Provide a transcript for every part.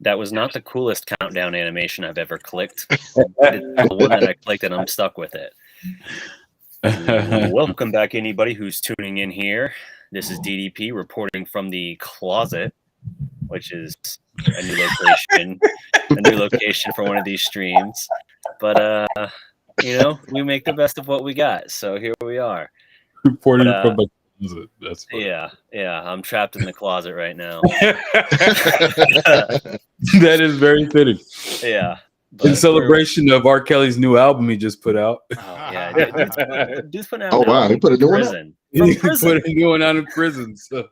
That was not the coolest countdown animation I've ever clicked, but it's the one that I clicked and I'm stuck with it. Welcome back, anybody who's tuning in here. This is DDP reporting from the closet, which is a new location for one of these streams. But we make the best of what we got. So here we are. Reporting from the closet. That's funny. Yeah. I'm trapped in the closet right now. That is very fitting. Yeah. In celebration of R. Kelly's new album he just put out. Oh yeah, dude's putting out. Oh wow, he put a new one out. He put a new one out in prison. So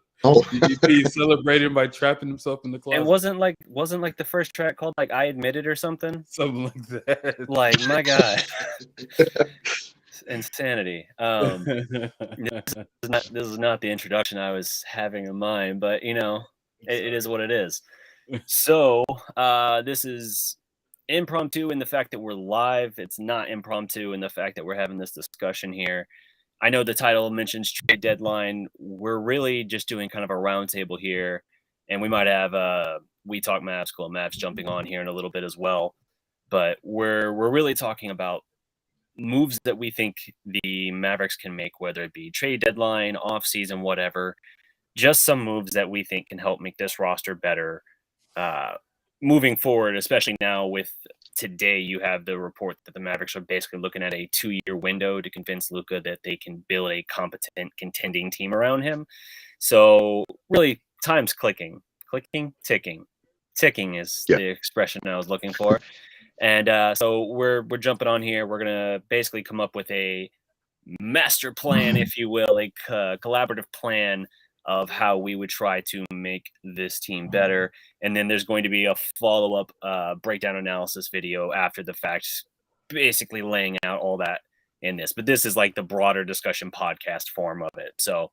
he's celebrating by trapping himself in the closet. And wasn't like the first track called like "I Admit It" or something? Something like that. Like my God, insanity. This is not the introduction I was having in mind, but it is what it is. So this is impromptu in the fact that we're live. It's not impromptu in the fact that we're having this discussion here. I know the title mentions trade deadline. We're really just doing kind of a roundtable here, and we might have We Talk Mavs, Cool Mavs jumping on here in a little bit as well. But we're really talking about moves that we think the Mavericks can make, whether it be trade deadline, off season, whatever. Just some moves that we think can help make this roster better moving forward, especially now with today you have the report that the Mavericks are basically looking at a 2-year window to convince Luka that they can build a competent contending team around him. So really time's ticking is the expression I was looking for. And so we're jumping on here. We're going to basically come up with a master plan, if you will, a collaborative plan of how we would try to make this team better. And then there's going to be a follow-up breakdown analysis video after the fact, basically laying out all that in this. But this is like the broader discussion podcast form of it. So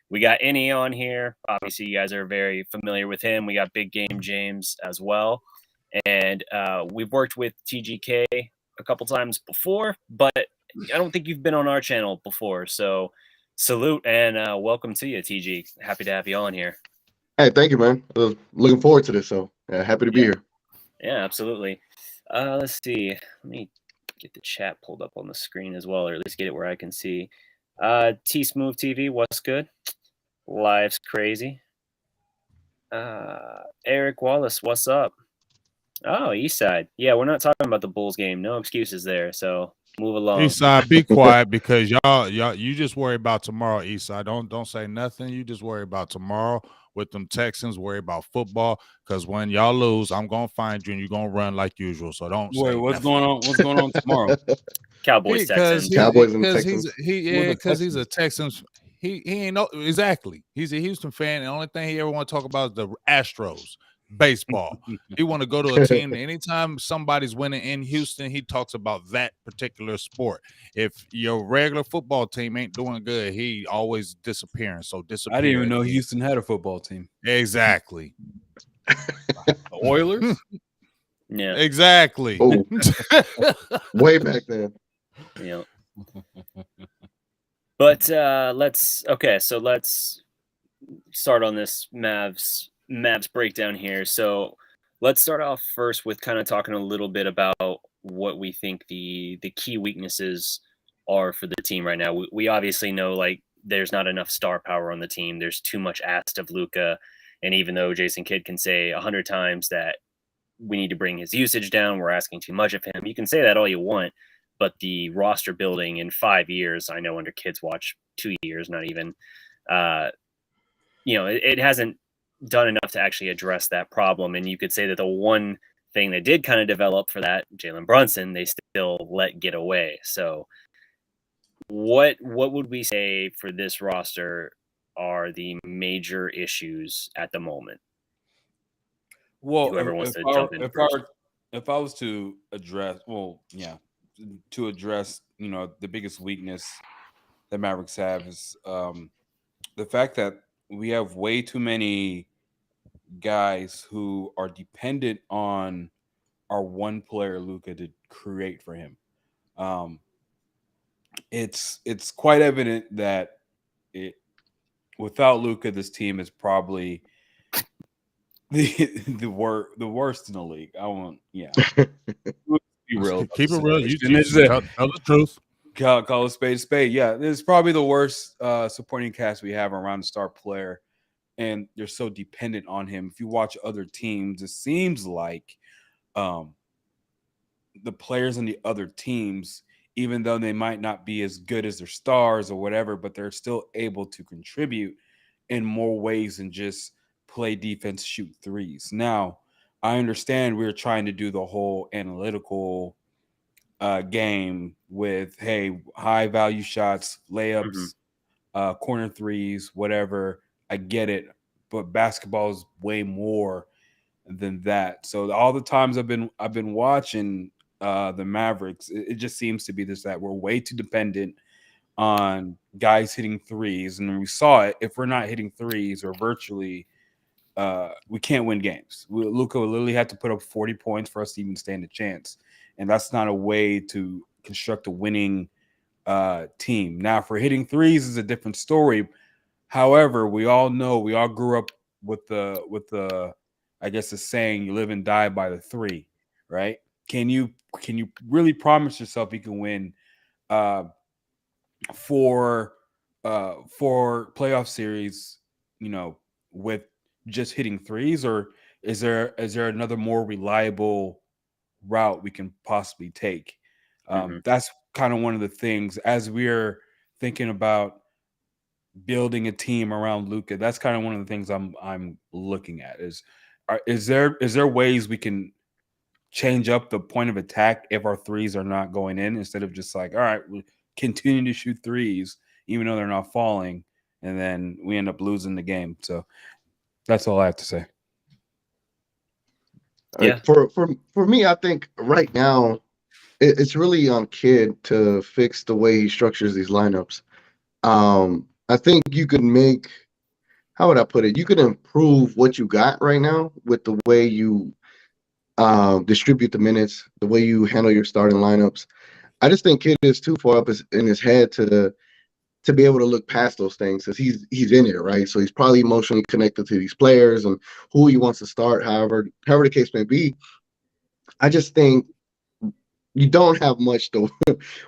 we got Innie on here. Obviously, you guys are very familiar with him. We got Big Game James as well. And we've worked with TGK a couple times before, but I don't think you've been on our channel before. So salute and welcome to you, TG. Happy to have you on here. Hey, thank you, man. Looking forward to this. So happy to be here. Yeah, absolutely. Let's see. Let me get the chat pulled up on the screen as well, or at least get it where I can see. T Smooth TV, what's good? Life's crazy. Eric Wallace, what's up? Oh, Eastside. Yeah, we're not talking about the Bulls game. No excuses there. So move along. Eastside, be quiet because y'all, you just worry about tomorrow. Eastside, don't say nothing. You just worry about tomorrow with them Texans. Worry about football because when y'all lose, I'm gonna find you and you're gonna run like usual. So don't. Wait, what's going on? What's going on tomorrow? Cowboys, Texans. Cowboys and Texans. Because he's a Texans. He ain't know exactly. He's a Houston fan. The only thing he ever want to talk about is the Astros. Baseball. He want to go to a team. Anytime somebody's winning in Houston, he talks about that particular sport. If your regular football team ain't doing good, he always disappearing. So disappear. I didn't even know Houston had a football team. Exactly. The Oilers? Yeah. Exactly. Oh. Way back then. Yeah. But let's start on this Mavs breakdown here. So let's start off first with kind of talking a little bit about what we think the key weaknesses are for the team right now. We obviously know like there's not enough star power on the team. There's too much asked of Luka. And even though Jason Kidd can say 100 times that we need to bring his usage down, we're asking too much of him. You can say that all you want, but the roster building in 5 years, I know under Kidd's watch, 2 years, not even, it hasn't done enough to actually address that problem. And you could say that the one thing that did kind of develop for that, Jalen Brunson, they still let get away. So what would we say for this roster are the major issues at the moment? Well, whoever wants to jump in first. If I was to address, the biggest weakness that Mavericks have is the fact that we have way too many guys who are dependent on our one player Luka to create for him. It's quite evident that without Luka, this team is probably the worst in the league. I won't. Yeah, be real. About Keep the it real. You situation. tell the truth. Call a spade a spade. Yeah, this is probably the worst supporting cast we have around the star player, and they're so dependent on him. If you watch other teams, it seems like um, the players on the other teams, even though they might not be as good as their stars or whatever, but they're still able to contribute in more ways than just play defense, shoot threes. Now, I understand we're trying to do the whole analytical game with, hey, high value shots, layups, corner threes, whatever. I get it, but basketball is way more than that. So all the times I've been watching the Mavericks, it just seems to be this that we're way too dependent on guys hitting threes, and we saw it. If we're not hitting threes or virtually, we can't win games. Luka literally had to put up 40 points for us to even stand a chance, and that's not a way to construct a winning team. Now, for hitting threes is a different story. However, we all know, we all grew up with the I guess the saying, you live and die by the three, right? Can you really promise yourself you can win uh for playoff series, with just hitting threes, or is there another more reliable route we can possibly take? That's kind of one of the things as we're thinking about building a team around Luka. That's kind of one of the things I'm looking at is there ways we can change up the point of attack if our threes are not going in, instead of just like, all right, we continue to shoot threes even though they're not falling, and then we end up losing the game. So that's all I have to say. Yeah. For me, I think right now it's really on Kid to fix the way he structures these lineups. I think you could make, how would I put it? You could improve what you got right now with the way you distribute the minutes, the way you handle your starting lineups. I just think Kid is too far up in his head to be able to look past those things, because he's in it, right? So he's probably emotionally connected to these players and who he wants to start. However the case may be, I just think you don't have much to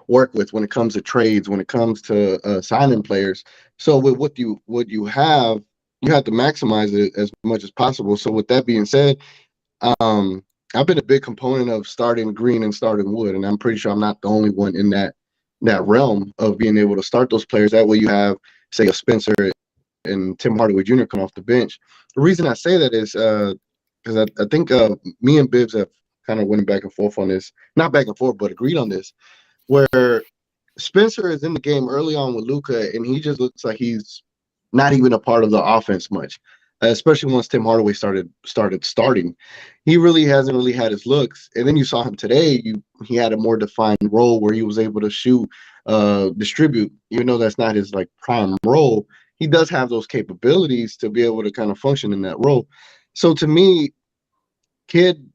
work with when it comes to trades, when it comes to signing players. So with what you have to maximize it as much as possible. So with that being said, um, I've been a big component of starting Green and starting Wood, and I'm pretty sure I'm not the only one in that realm of being able to start those players. That way you have, say, a Spencer and Tim Hardaway Jr. come off the bench. The reason I say that is because I think me and Bibbs have kind of went back and forth on this. Not back and forth, but agreed on this, where Spencer is in the game early on with Luka, and he just looks like he's not even a part of the offense much. Especially once Tim Hardaway started starting, he really hasn't really had his looks. And then you saw him today. He had a more defined role where he was able to shoot, distribute. Even though that's not his like prime role, he does have those capabilities to be able to kind of function in that role. So to me, Kid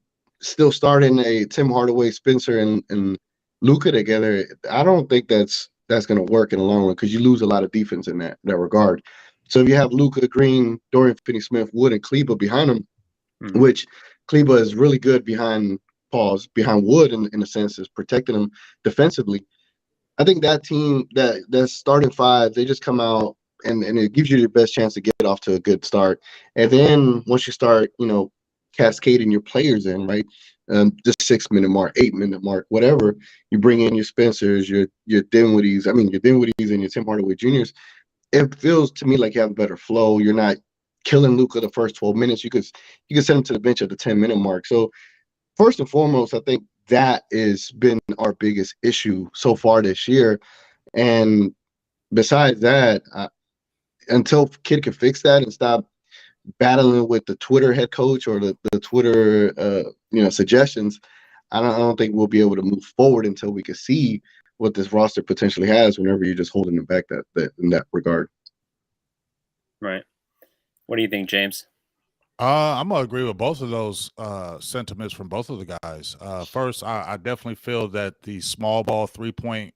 still starting a Tim Hardaway, Spencer, and Luka together, I don't think that's going to work in the long run, because you lose a lot of defense in that regard. So if you have Luka, Green, Dorian Finney-Smith, Wood, and Kleba behind him, which Kleba is really good behind Wood in a sense, is protecting him defensively. I think that team, that starting five, they just come out and it gives you the best chance to get off to a good start. And then once you start, cascading your players in, right? The 6 minute mark, 8 minute mark, whatever, you bring in your Spencers, your Dinwiddies, your Dinwiddies and your Tim Hardaway Juniors. It feels to me like you have a better flow. You're not killing Luka the first 12 minutes. You could send him to the bench at the 10-minute mark. So first and foremost, I think that has been our biggest issue so far this year. And besides that, until Kid can fix that and stop battling with the Twitter head coach or the Twitter suggestions, I don't think we'll be able to move forward until we can see what this roster potentially has, whenever you're just holding it back that in that regard. Right. What do you think, James? I'm gonna agree with both of those sentiments from both of the guys. First, I definitely feel that the small ball 3-point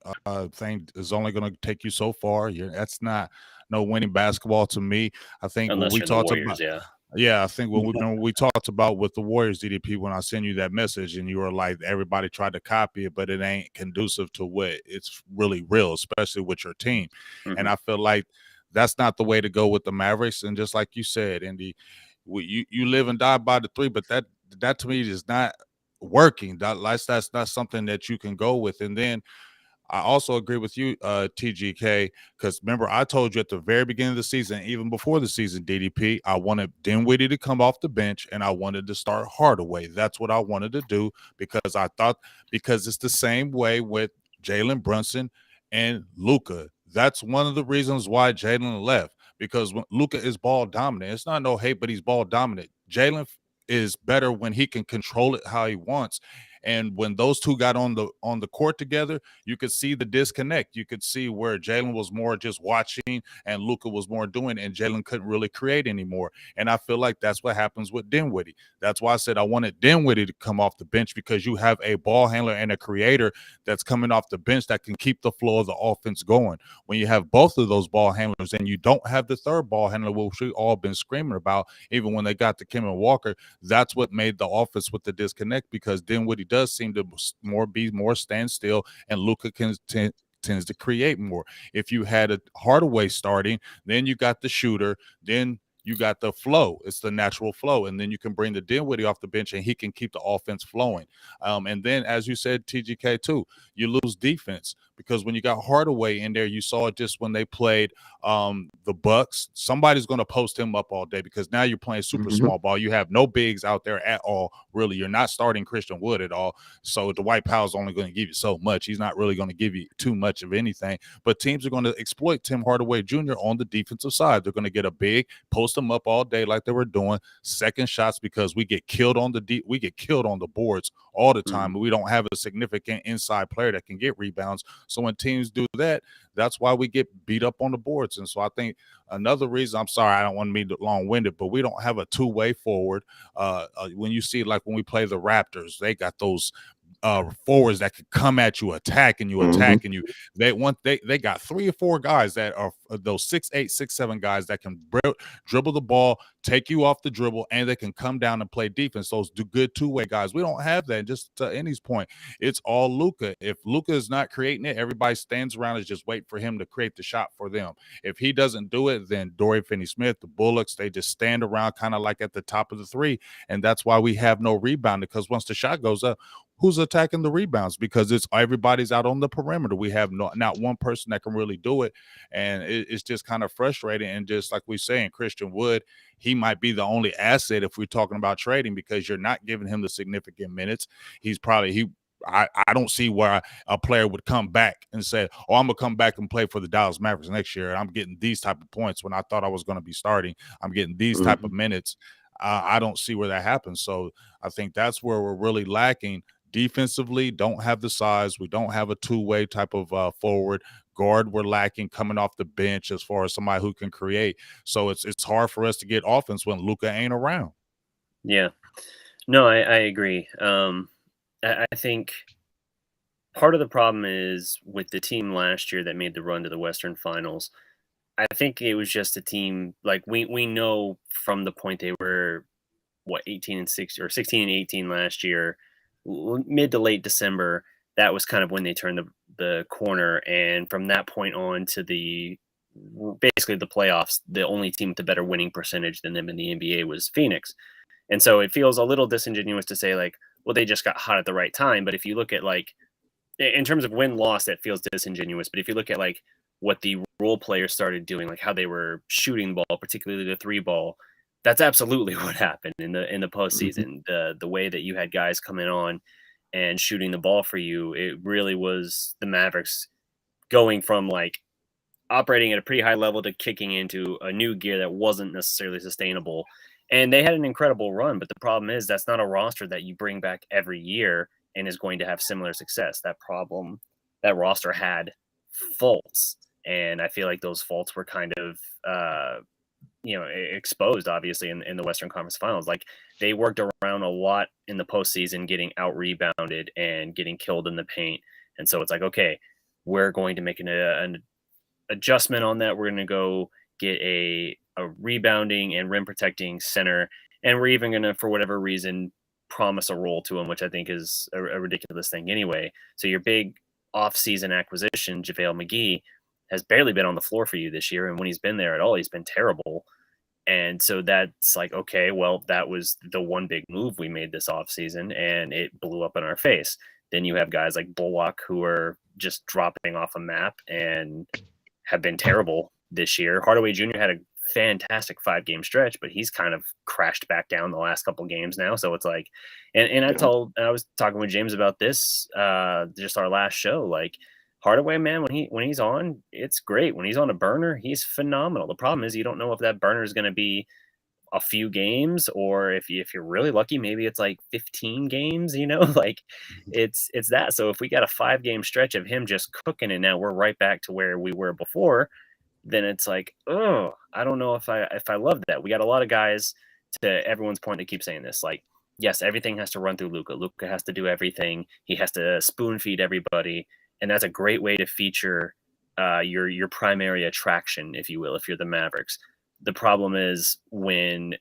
thing is only going to take you so far. That's not no winning basketball to me. I think Unless when we you're the talked Warriors, about, yeah. Yeah, I think when we talked about with the Warriors DDP, when I sent you that message and you were like, everybody tried to copy it, but it ain't conducive to what it's really real, especially with your team. And I feel like that's not the way to go with the Mavericks. And just like you said, Andy, you live and die by the three, but that to me is not working. That's not something that you can go with. And then I also agree with you, TGK, because remember, I told you at the very beginning of the season, even before the season, DDP, I wanted Dinwiddie to come off the bench and I wanted to start Hardaway. That's what I wanted to do because I thought, because it's the same way with Jalen Brunson and Luka. That's one of the reasons why Jalen left, because when Luka is ball dominant, it's not no hate, but he's ball dominant. Jalen is better when he can control it how he wants. And when those two got on the court together, you could see the disconnect. You could see where Jalen was more just watching and Luka was more doing, and Jalen couldn't really create anymore. And I feel like that's what happens with Dinwiddie. That's why I said I wanted Dinwiddie to come off the bench, because you have a ball handler and a creator that's coming off the bench that can keep the flow of the offense going. When you have both of those ball handlers and you don't have the third ball handler, which we all been screaming about, even when they got to Kemba Walker, that's what made the offense with the disconnect, because Dinwiddie does seem to be more standstill, and Luka tends to create more. If you had a Hardaway starting, then you got the shooter, then you got the flow. It's the natural flow. And then you can bring the Dinwiddie off the bench and he can keep the offense flowing. And then, as you said, TGK too, you lose defense, because when you got Hardaway in there, you saw it just when they played the Bucks. Somebody's going to post him up all day, because now you're playing super small ball. You have no bigs out there at all, really. You're not starting Christian Wood at all. So Dwight Powell's only going to give you so much. He's not really going to give you too much of anything. But teams are going to exploit Tim Hardaway Jr. on the defensive side. They're going to get a big, post them up all day like they were doing, second shots, because we get killed on the boards all the time. We don't have a significant inside player that can get rebounds. So when teams do that, that's why we get beat up on the boards. And so I think another reason, I'm sorry, I don't want to be long-winded, but we don't have a two-way forward. When you see, like when we play the Raptors, they got those forwards that could come at you, attacking you. They got 3 or 4 guys that are those 6'8", 6'7" guys that can dribble the ball, take you off the dribble, and they can come down and play defense. Those good two-way guys. We don't have that. Just to Andy's point, it's all Luka. If Luka is not creating it, everybody stands around and just wait for him to create the shot for them. If he doesn't do it, then Dorian Finney-Smith, the Bullocks, they just stand around kind of like at the top of the three, and that's why we have no rebound, because once the shot goes up, who's attacking the rebounds? Because it's everybody's out on the perimeter. We have not one person that can really do it, and it's just kind of frustrating. And just like we saying, Christian Wood, he might be the only asset if we're talking about trading, because you're not giving him the significant minutes. I don't see where a player would come back and say, "Oh, I'm gonna come back and play for the Dallas Mavericks next year. I'm getting these type of points when I thought I was going to be starting. I'm getting these type of minutes." I don't see where that happens. So I think that's where we're really lacking. Defensively, don't have the size. We don't have a two-way type of forward. Guard, we're lacking coming off the bench as far as somebody who can create. So it's hard for us to get offense when Luka ain't around. Yeah. No, I agree. I think part of the problem is with the team last year that made the run to the Western Finals. I think it was just a team, like we know from the point they were 18 and 16 or 16 and 18 last year, mid to late December. That was kind of when they turned the corner, and from that point on to basically the playoffs, the only team with a better winning percentage than them in the NBA was Phoenix. And so it feels a little disingenuous to say, like, well, they just got hot at the right time. But if you look at, like, in terms of win-loss, that feels disingenuous. But if you look at, like, what the role players started doing, like how they were shooting the ball, particularly the 3-ball, that's absolutely what happened in the postseason. The way that you had guys coming on and shooting the ball for you, it really was the Mavericks going from, like, operating at a pretty high level to kicking into a new gear that wasn't necessarily sustainable. And they had an incredible run, but the problem is that's not a roster that you bring back every year and is going to have similar success. That roster had faults, and I feel like those faults were kind of exposed, obviously, in the Western Conference Finals. Like, they worked around a lot in the postseason, getting out rebounded and getting killed in the paint. And so it's like, okay, we're going to make an adjustment on that. We're going to go get a a rebounding and rim protecting center, and we're even gonna, for whatever reason, promise a role to him, which I think is a ridiculous thing anyway. So your big off-season acquisition, JaVale McGee, has barely been on the floor for you this year, and when he's been there at all, he's been terrible. And so that's like, okay, well, that was the one big move we made this offseason, and it blew up in our face. Then you have guys like Bullock who are just dropping off a map and have been terrible this year. Hardaway Jr. had a fantastic 5-game stretch, but he's kind of crashed back down the last couple games now. So it's like, and I was talking with James about this just our last show. Like Hardaway, man, when he's on, it's great. When he's on a burner, he's phenomenal. The problem is you don't know if that burner is going to be a few games, or if you're really lucky, maybe it's like 15 games, like it's that. So if we got a 5-game stretch of him just cooking and now we're right back to where we were before, then it's like, oh, I don't know if I love that. We got a lot of guys, to everyone's point, that keep saying this, like, yes, everything has to run through Luka. Luka has to do everything. He has to spoon feed everybody. And that's a great way to feature your primary attraction, if you will, if you're the Mavericks. The problem is when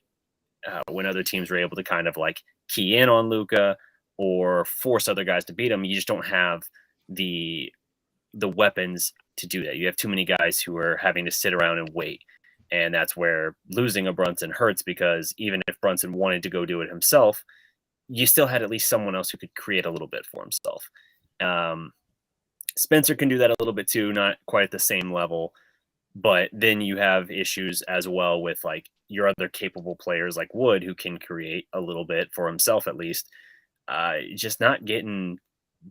other teams are able to kind of like key in on Luka or force other guys to beat him, you just don't have the weapons to do that. You have too many guys who are having to sit around and wait. And that's where losing a Brunson hurts, because even if Brunson wanted to go do it himself, you still had at least someone else who could create a little bit for himself. Spencer can do that a little bit too, not quite at the same level. But then you have issues as well with like your other capable players like Wood, who can create a little bit for himself at least, just not getting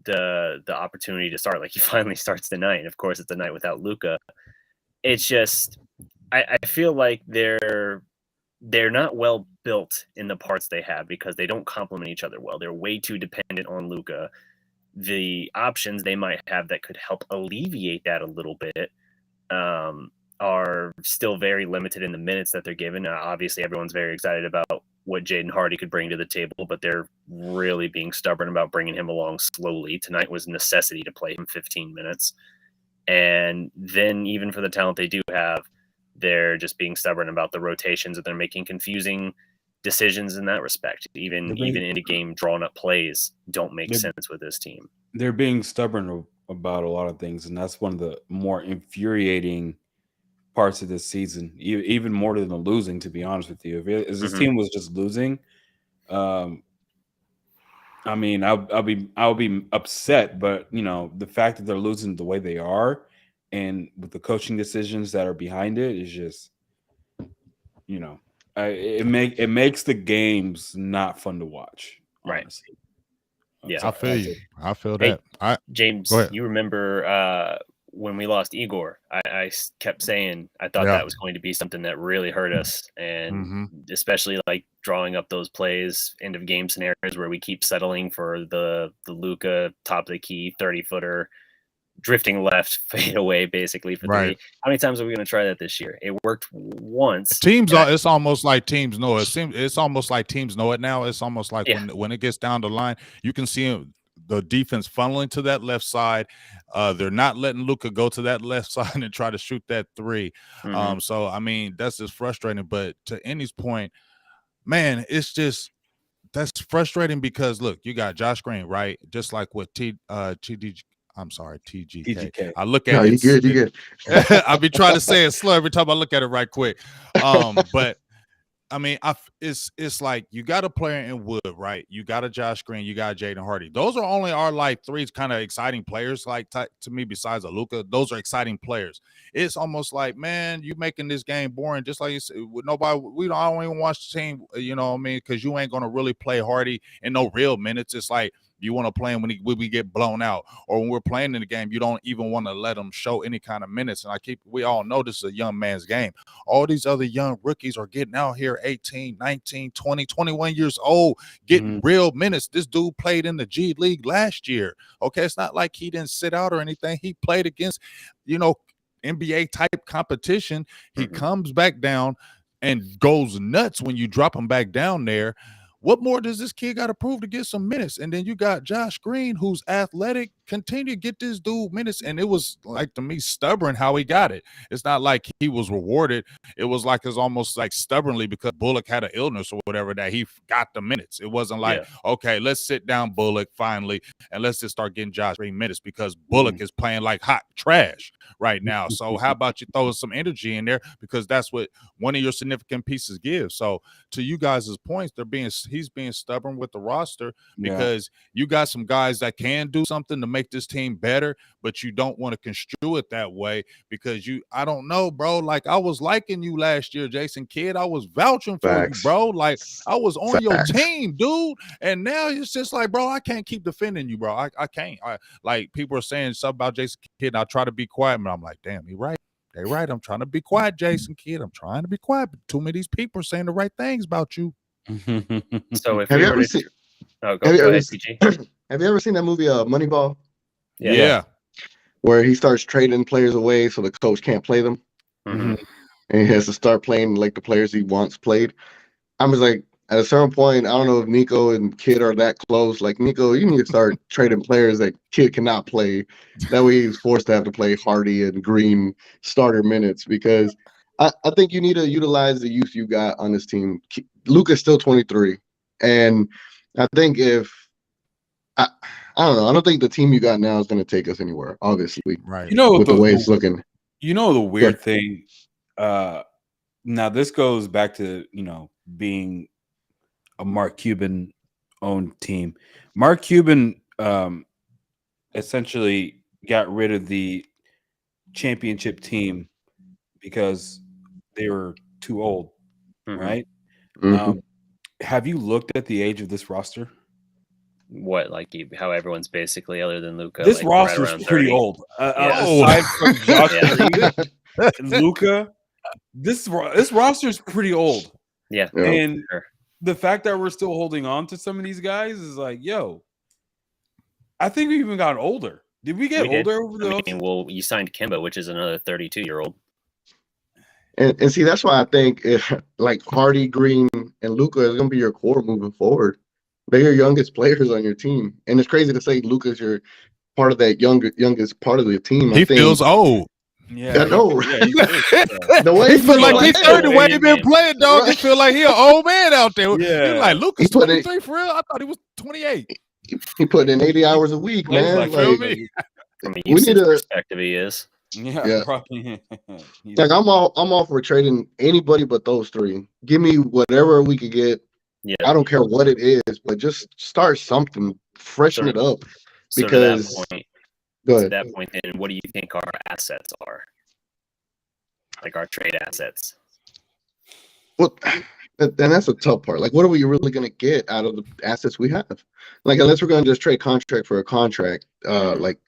the opportunity to start. Like he finally starts tonight, and of course it's a night without Luka. It's just I feel like they're not well built in the parts they have, because they don't complement each other well. They're way too dependent on Luka. The options they might have that could help alleviate that a little bit are still very limited in the minutes that they're given. Obviously, everyone's very excited about what Jaden Hardy could bring to the table, but they're really being stubborn about bringing him along slowly. Tonight was a necessity to play him 15 minutes. And then even for the talent they do have, they're just being stubborn about the rotations, and they're making confusing decisions in that respect. Even in a game, drawn up plays don't make sense with this team. They're being stubborn about a lot of things, and that's one of the more infuriating parts of this season, even more than the losing, to be honest with you. If this team was just losing, I mean, I'll be upset, but the fact that they're losing the way they are, and with the coaching decisions that are behind it, is just, it makes the games not fun to watch. Honestly. Right. Yeah, I feel you. I feel that. Hey, James, you remember when we lost Igor? I kept saying I thought that was going to be something that really hurt us, and especially like drawing up those plays, end of game scenarios where we keep settling for the Luka top of the key 30-footer drifting left fade away basically for three. How many times are we going to try that this year? It worked once. It's almost like teams know it. It's almost like teams know it now. It's almost like when it gets down the line, you can see the defense funneling to that left side. They're not letting Luka go to that left side and try to shoot that three. So I mean, that's just frustrating. But to Andy's point, man, that's frustrating, because look, you got Josh Green, right? Just like with TGK. I look at it. You good. I'll be trying to say it slow every time I look at it right quick. But I mean, it's like you got a player in Wood, right? You got a Josh Green, you got Jaden Hardy. Those are only our like three kind of exciting players, like to me, besides a Luka. Those are exciting players. It's almost like, man, you making this game boring. Just like you said, I don't even watch the team, you know what I mean? Because you ain't gonna really play Hardy in no real minutes. It's like you want to play him when we get blown out, or when we're playing in the game, you don't even want to let him show any kind of minutes. And we all know this is a young man's game. All these other young rookies are getting out here 18, 19, 20, 21 years old, getting real minutes. This dude played in the G League last year. Okay, it's not like he didn't sit out or anything. He played against, NBA type competition. He comes back down and goes nuts when you drop him back down there. What more does this kid got to prove to get some minutes? And then you got Josh Green, who's athletic, continue to get this dude minutes. And it was like, to me, stubborn how he got it. It's not like he was rewarded. It was like, it's almost like stubbornly because Bullock had an illness or whatever that he got the minutes. It wasn't like, okay, let's sit down Bullock finally and let's just start getting Josh Green minutes, because Bullock is playing like hot trash right now. So how about you throw some energy in there, because that's what one of your significant pieces gives. So to you guys' points, he's being stubborn with the roster because you got some guys that can do something to make this team better, but you don't want to construe it that way because I don't know, bro. Like, I was liking you last year, Jason Kidd. I was vouching for you, bro. Like, I was on your team, dude. And now it's just like, bro, I can't keep defending you, bro. I can't. Like, people are saying something about Jason Kidd, and I try to be quiet, but I'm like, damn, you're right. They're right. I'm trying to be quiet, Jason Kidd. I'm trying to be quiet, but too many of these people are saying the right things about you. So if we were to go ahead, PG. Have you ever seen that movie Moneyball? Yeah. Where he starts trading players away so the coach can't play them. Mm-hmm. And he has to start playing like the players he once played. I was like, at a certain point, I don't know if Nico and Kid are that close. Like, Nico, you need to start trading players that Kid cannot play. That way he's forced to have to play Hardy and Green starter minutes, because I think you need to utilize the youth you got on this team. Luka's still 23. And I think I don't know. I don't think the team you got now is going to take us anywhere, obviously. Right. You know, with the way it's looking. You know, the weird thing, now this goes back to, being a Mark Cuban owned team. Mark Cuban essentially got rid of the championship team because they were too old, right? Mm-hmm. Have you looked at the age of this roster? What, like how everyone's basically, other than Luka, this like, roster's right pretty 30. old. Aside from Josh Green and Luka, this roster is pretty old. Yeah. And the fact that we're still holding on to some of these guys is like, yo, I think we even got older. Did we get older over the offseason? Well, you signed Kemba, which is another 32-year-old. And see, that's why I think like Hardy, Green, and Luka is going to be your core moving forward. They're your youngest players on your team. And it's crazy to say Luka's your part of that youngest part of the team. He feels old. Yeah, I know. The way he feel like he's 30, the way he been playing, dog. He feel like he an old man out there. He's like, Luka's 23 for real? I thought he was 28. He put in 80 hours a week, man. Like, from a usage perspective, he is. Yeah. Like, I'm all for trading anybody but those three. Give me whatever we could get. Yeah. I don't care what it is, but just start something, freshen it up. Because to that point, then, what do you think our assets are? Like our trade assets? Well, and that's a tough part. Like, what are we really going to get out of the assets we have? Like, unless we're going to just trade contract for a contract, like,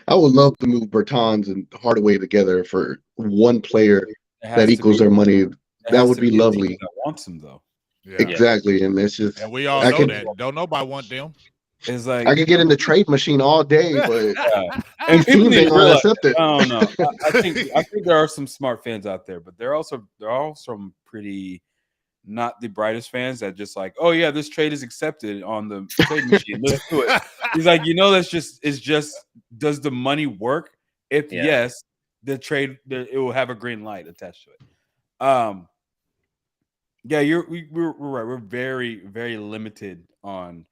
I would love to move Bertans and Hardaway together for one player that equals their money. That would be lovely. That wants them, though. Yeah. Exactly, and it's just, and we all know that. Don't nobody want them. It's like I could get in the trade machine all day, but and people ain't gonna accept it. I don't know. I think there are some smart fans out there, but there are some pretty not the brightest fans that just like, oh yeah, this trade is accepted on the trade machine. Let's do it. He's like, it's just does the money work? If yes, the trade it will have a green light attached to it. Yeah, we're right. We're very, very limited on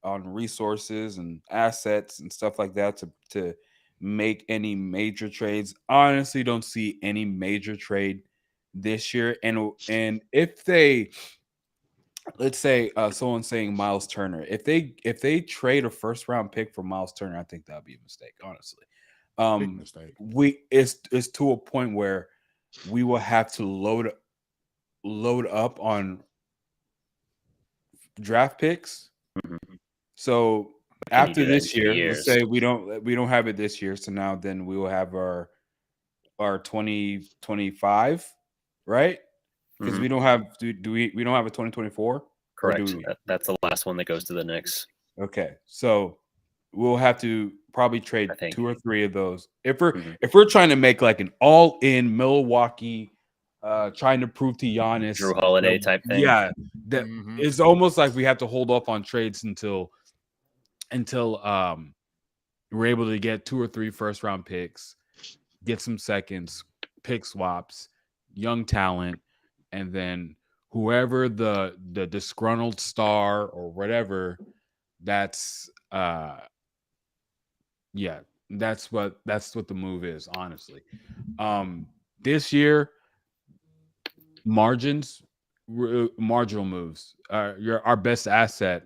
resources and assets and stuff like that to make any major trades. Honestly, don't see any major trade this year. And if they, let's say someone's saying Miles Turner, if they trade a first round pick for Miles Turner, I think that'd be a mistake. Honestly, big mistake. It's to a point where we will have to load up on draft picks. Mm-hmm. So after this year, let's say we don't have it this year, so now then we will have our 2025, right? Because we don't have we don't have a 2024. Correct. That's the last one that goes to the Knicks. Okay, so we'll have to probably trade 2 or 3 of those if we're trying to make like an all-in Milwaukee. Trying to prove to Giannis Drew Holiday type thing. Yeah, that it's almost like we have to hold off on trades until we're able to get 2 or 3 first round picks, get some seconds, pick swaps, young talent, and then whoever the disgruntled star or whatever, that's yeah, that's what the move is, honestly. This year, marginal moves. Our best asset,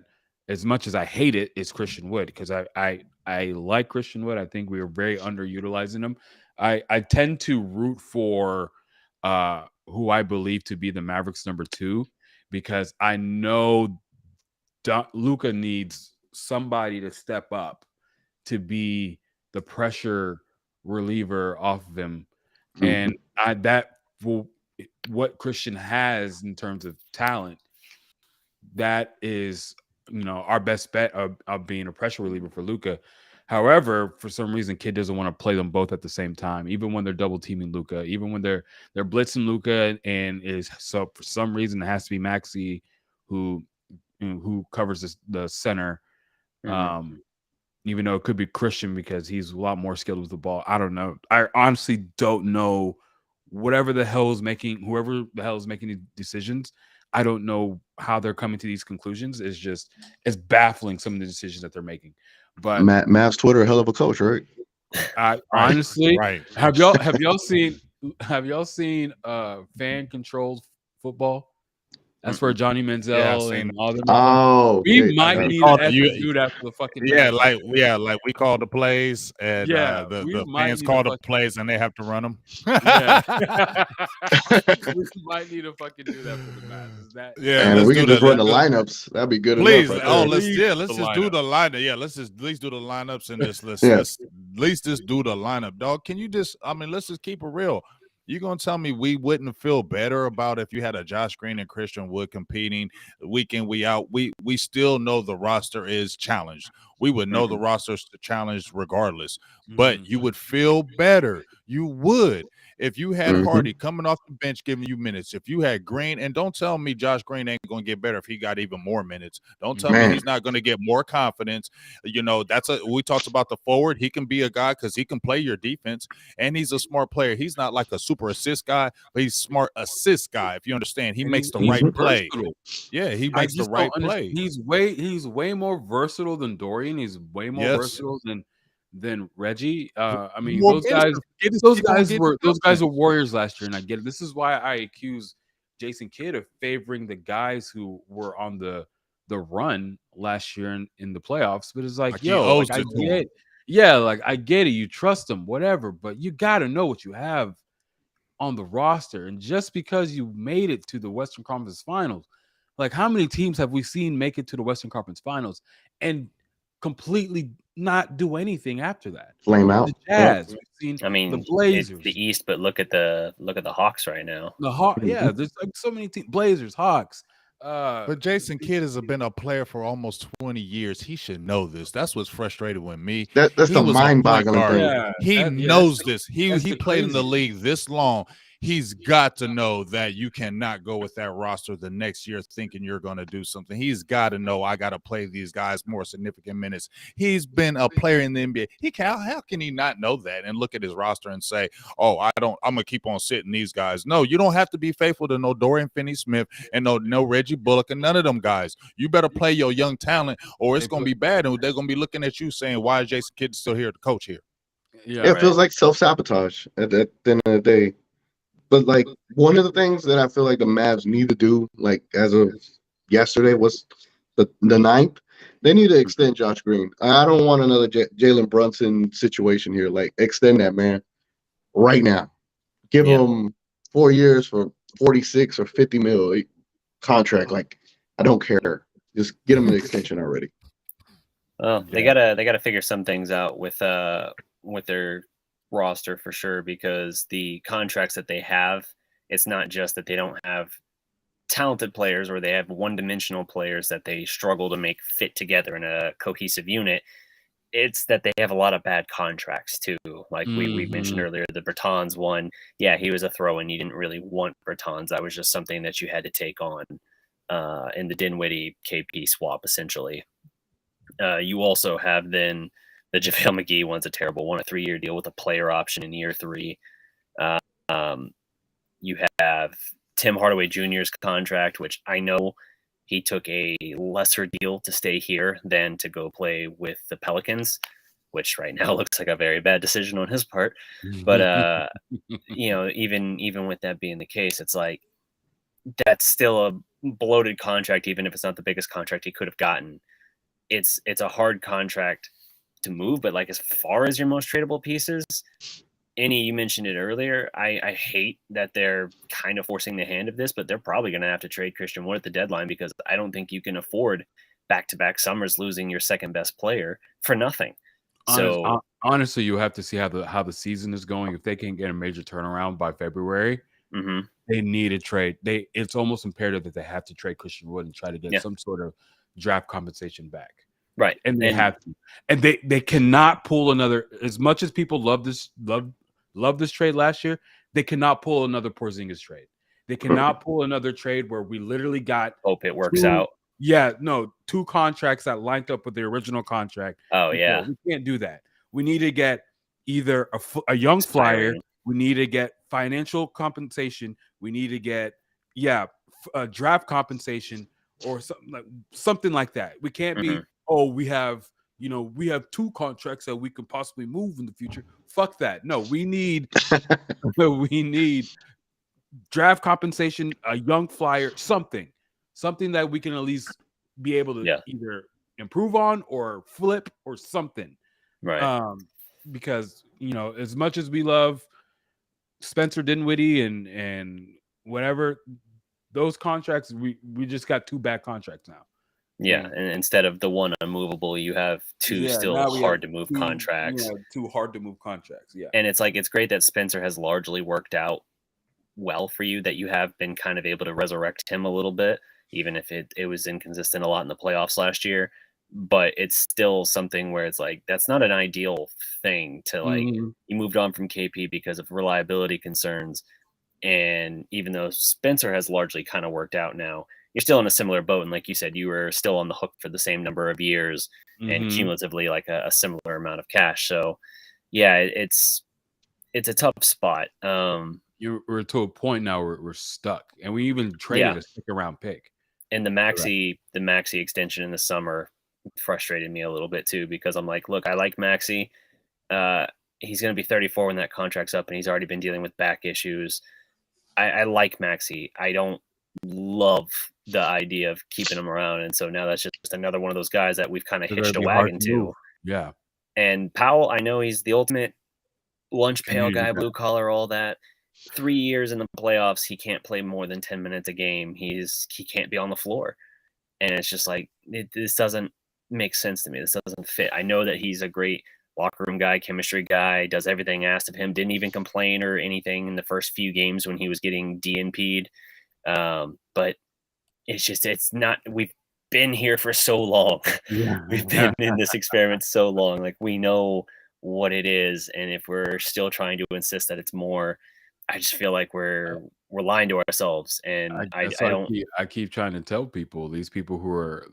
as much as I hate it, is Christian Wood, because I like Christian Wood. I think we are very underutilizing him. I tend to root for who I believe to be the Mavericks number 2, because I know Luka needs somebody to step up to be the pressure reliever off of him, and what Christian has in terms of talent, that is, our best bet of being a pressure reliever for Luka. However, for some reason, Kid doesn't want to play them both at the same time, even when they're double teaming Luka, even when they're blitzing Luka, and for some reason it has to be Maxey who covers the center. Even though it could be Christian because he's a lot more skilled with the ball. I don't know. I honestly don't know. Whoever the hell is making these decisions, I don't know how they're coming to these conclusions. It's baffling, some of the decisions that they're making. But Mavs Twitter, a hell of a coach, right? Honestly, right. have y'all seen fan controlled football? That's where Johnny Manziel and all them. Oh, we might need to do that for the fucking Mavs. Like we call the plays, and the fans call the plays, and they have to run them. Yeah, we might need to fucking do that for the Mavs. And we can just run the lineups. That'd be good enough. Let's just do the lineup. Yeah, let's just at least do the lineups in this list. Let's at least just do the lineup, dog. Can you just? I mean, let's just keep it real. You gonna tell me we wouldn't feel better about if you had a Josh Green and Christian Wood competing week in, week out? We still know the roster is challenged. We would know the roster's challenged regardless, but you would feel better. You would if you had Hardy coming off the bench giving you minutes. If you had Green, and don't tell me Josh Green ain't gonna get better if he got even more minutes. Don't tell me he's not gonna get more confidence. We talked about the forward. He can be a guy because he can play your defense, and he's a smart player. He's not like a super assist guy, but he's smart assist guy. If you understand, he makes the right play. Yeah, he makes the right play. He's way more versatile than Dorian. He's way more versatile than Reggie. I mean, those guys were warriors last year, and I get it. This is why I accuse Jason Kidd of favoring the guys who were on the run last year in the playoffs. But it's I get, I get it. You trust them, whatever, but you got to know what you have on the roster. And just because you made it to the Western Conference Finals, like how many teams have we seen make it to the Western Conference Finals and completely not do anything after that? Flame out. The Jazz. We've seen the Blazers. It's the East, but look at the Hawks right now. The Hawks, there's like so many teams. Blazers, Hawks. But Jason Kidd has been a player for almost 20 years. He should know this. That's what's frustrated with me. That's the mind-boggling thing. Yeah, he knows this. He played in the league this long. He's got to know that you cannot go with that roster the next year thinking you're going to do something. He's got to know I got to play these guys more significant minutes. He's been a player in the NBA. How can he not know that and look at his roster and say, "Oh, I'm going to keep on sitting these guys"? No, you don't have to be faithful to no Dorian Finney-Smith and no Reggie Bullock and none of them guys. You better play your young talent, or it's going to be bad, and they're going to be looking at you saying, "Why is Jason Kidd still here to coach here?" Yeah, it feels like self-sabotage at the end of the day. But like one of the things that I feel like the Mavs need to do, like as of yesterday, was the 9th. They need to extend Josh Green. I don't want another Jalen Brunson situation here. Like extend that man right now. Give him 4 years for 46 or 50 mil contract. Like I don't care. Just get him an extension already. Well, they gotta figure some things out with their roster for sure, because the contracts that they have, it's not just that they don't have talented players or they have one-dimensional players that they struggle to make fit together in a cohesive unit. It's that they have a lot of bad contracts too. Like we mentioned earlier, the Bertans one, he was a throw-in. You didn't really want Bertans. That was just something that you had to take on in the Dinwiddie KP swap, essentially. You also have then The JaVale McGee one's a terrible one, a 3-year deal with a player option in year 3. You have Tim Hardaway Jr.'s contract, which I know he took a lesser deal to stay here than to go play with the Pelicans, which right now looks like a very bad decision on his part. But even with that being the case, it's like that's still a bloated contract, even if it's not the biggest contract he could have gotten. It's a hard contract to move, but like as far as your most tradable pieces, you mentioned it earlier. I hate that they're kind of forcing the hand of this, but they're probably going to have to trade Christian Wood at the deadline because I don't think you can afford back-to-back summers losing your second best player for nothing. Honestly, you have to see how the season is going. If they can't get a major turnaround by February, they need a trade. It's almost imperative that they have to trade Christian Wood and try to get some sort of draft compensation back. Right. And they have to. And they cannot pull another, as much as people love this trade last year, they cannot pull another Porzingis trade. They cannot pull another trade where we literally got hope it works out. Yeah, no, 2 contracts that lined up with the original contract. Oh, yeah. We can't do that. We need to get either a young flyer. We need to get financial compensation. We need to get, draft compensation or something like that. We can't be, we have 2 contracts that we could possibly move in the future. Fuck that. No, we need draft compensation, a young flyer, something that we can at least be able to either improve on or flip or something. Right. Because as much as we love Spencer Dinwiddie and whatever, those contracts, we just got 2 bad contracts now. Yeah, and instead of the one unmovable, you have 2 still hard to move contracts. 2 hard to move contracts. Yeah, and it's like it's great that Spencer has largely worked out well for you, that you have been kind of able to resurrect him a little bit, even if it was inconsistent a lot in the playoffs last year. But it's still something where it's like that's not an ideal thing to like. You moved on from KP because of reliability concerns, and even though Spencer has largely kind of worked out now, you're still in a similar boat. And like you said, you were still on the hook for the same number of years and cumulatively like a similar amount of cash. So yeah, it's a tough spot. We're to a point now where we're stuck, and we even traded a 2nd round pick. And the Maxey extension in the summer frustrated me a little bit too, because I'm like, look, I like Maxey. He's going to be 34 when that contract's up, and he's already been dealing with back issues. I like Maxey. I don't love the idea of keeping him around, and so now that's just another one of those guys that we've kind of hitched a wagon to. Yeah. And Powell, I know he's the ultimate lunch pail guy, blue collar, all that. 3 years in the playoffs, he can't play more than 10 minutes a game. He can't be on the floor, and it's just like this doesn't make sense to me. This doesn't fit. I know that he's a great locker room guy, chemistry guy, does everything asked of him. Didn't even complain or anything in the first few games when he was getting DNP'd. But it's not. We've been here for so long. We've been in this experiment so long. Like we know what it is, and if we're still trying to insist that it's more, I just feel like we're lying to ourselves. And I keep trying to tell people, these people who are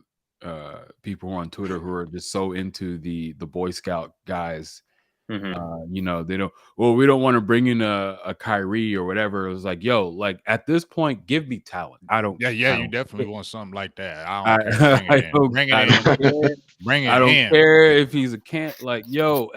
people on Twitter who are just so into the Boy Scout guys. They don't. Well, we don't want to bring in a Kyrie or whatever. It was like, yo, like at this point, give me talent. I don't. You definitely want something like that. I don't care. Bring it in. Bring it in. I don't care if he's a can't. Like, yo,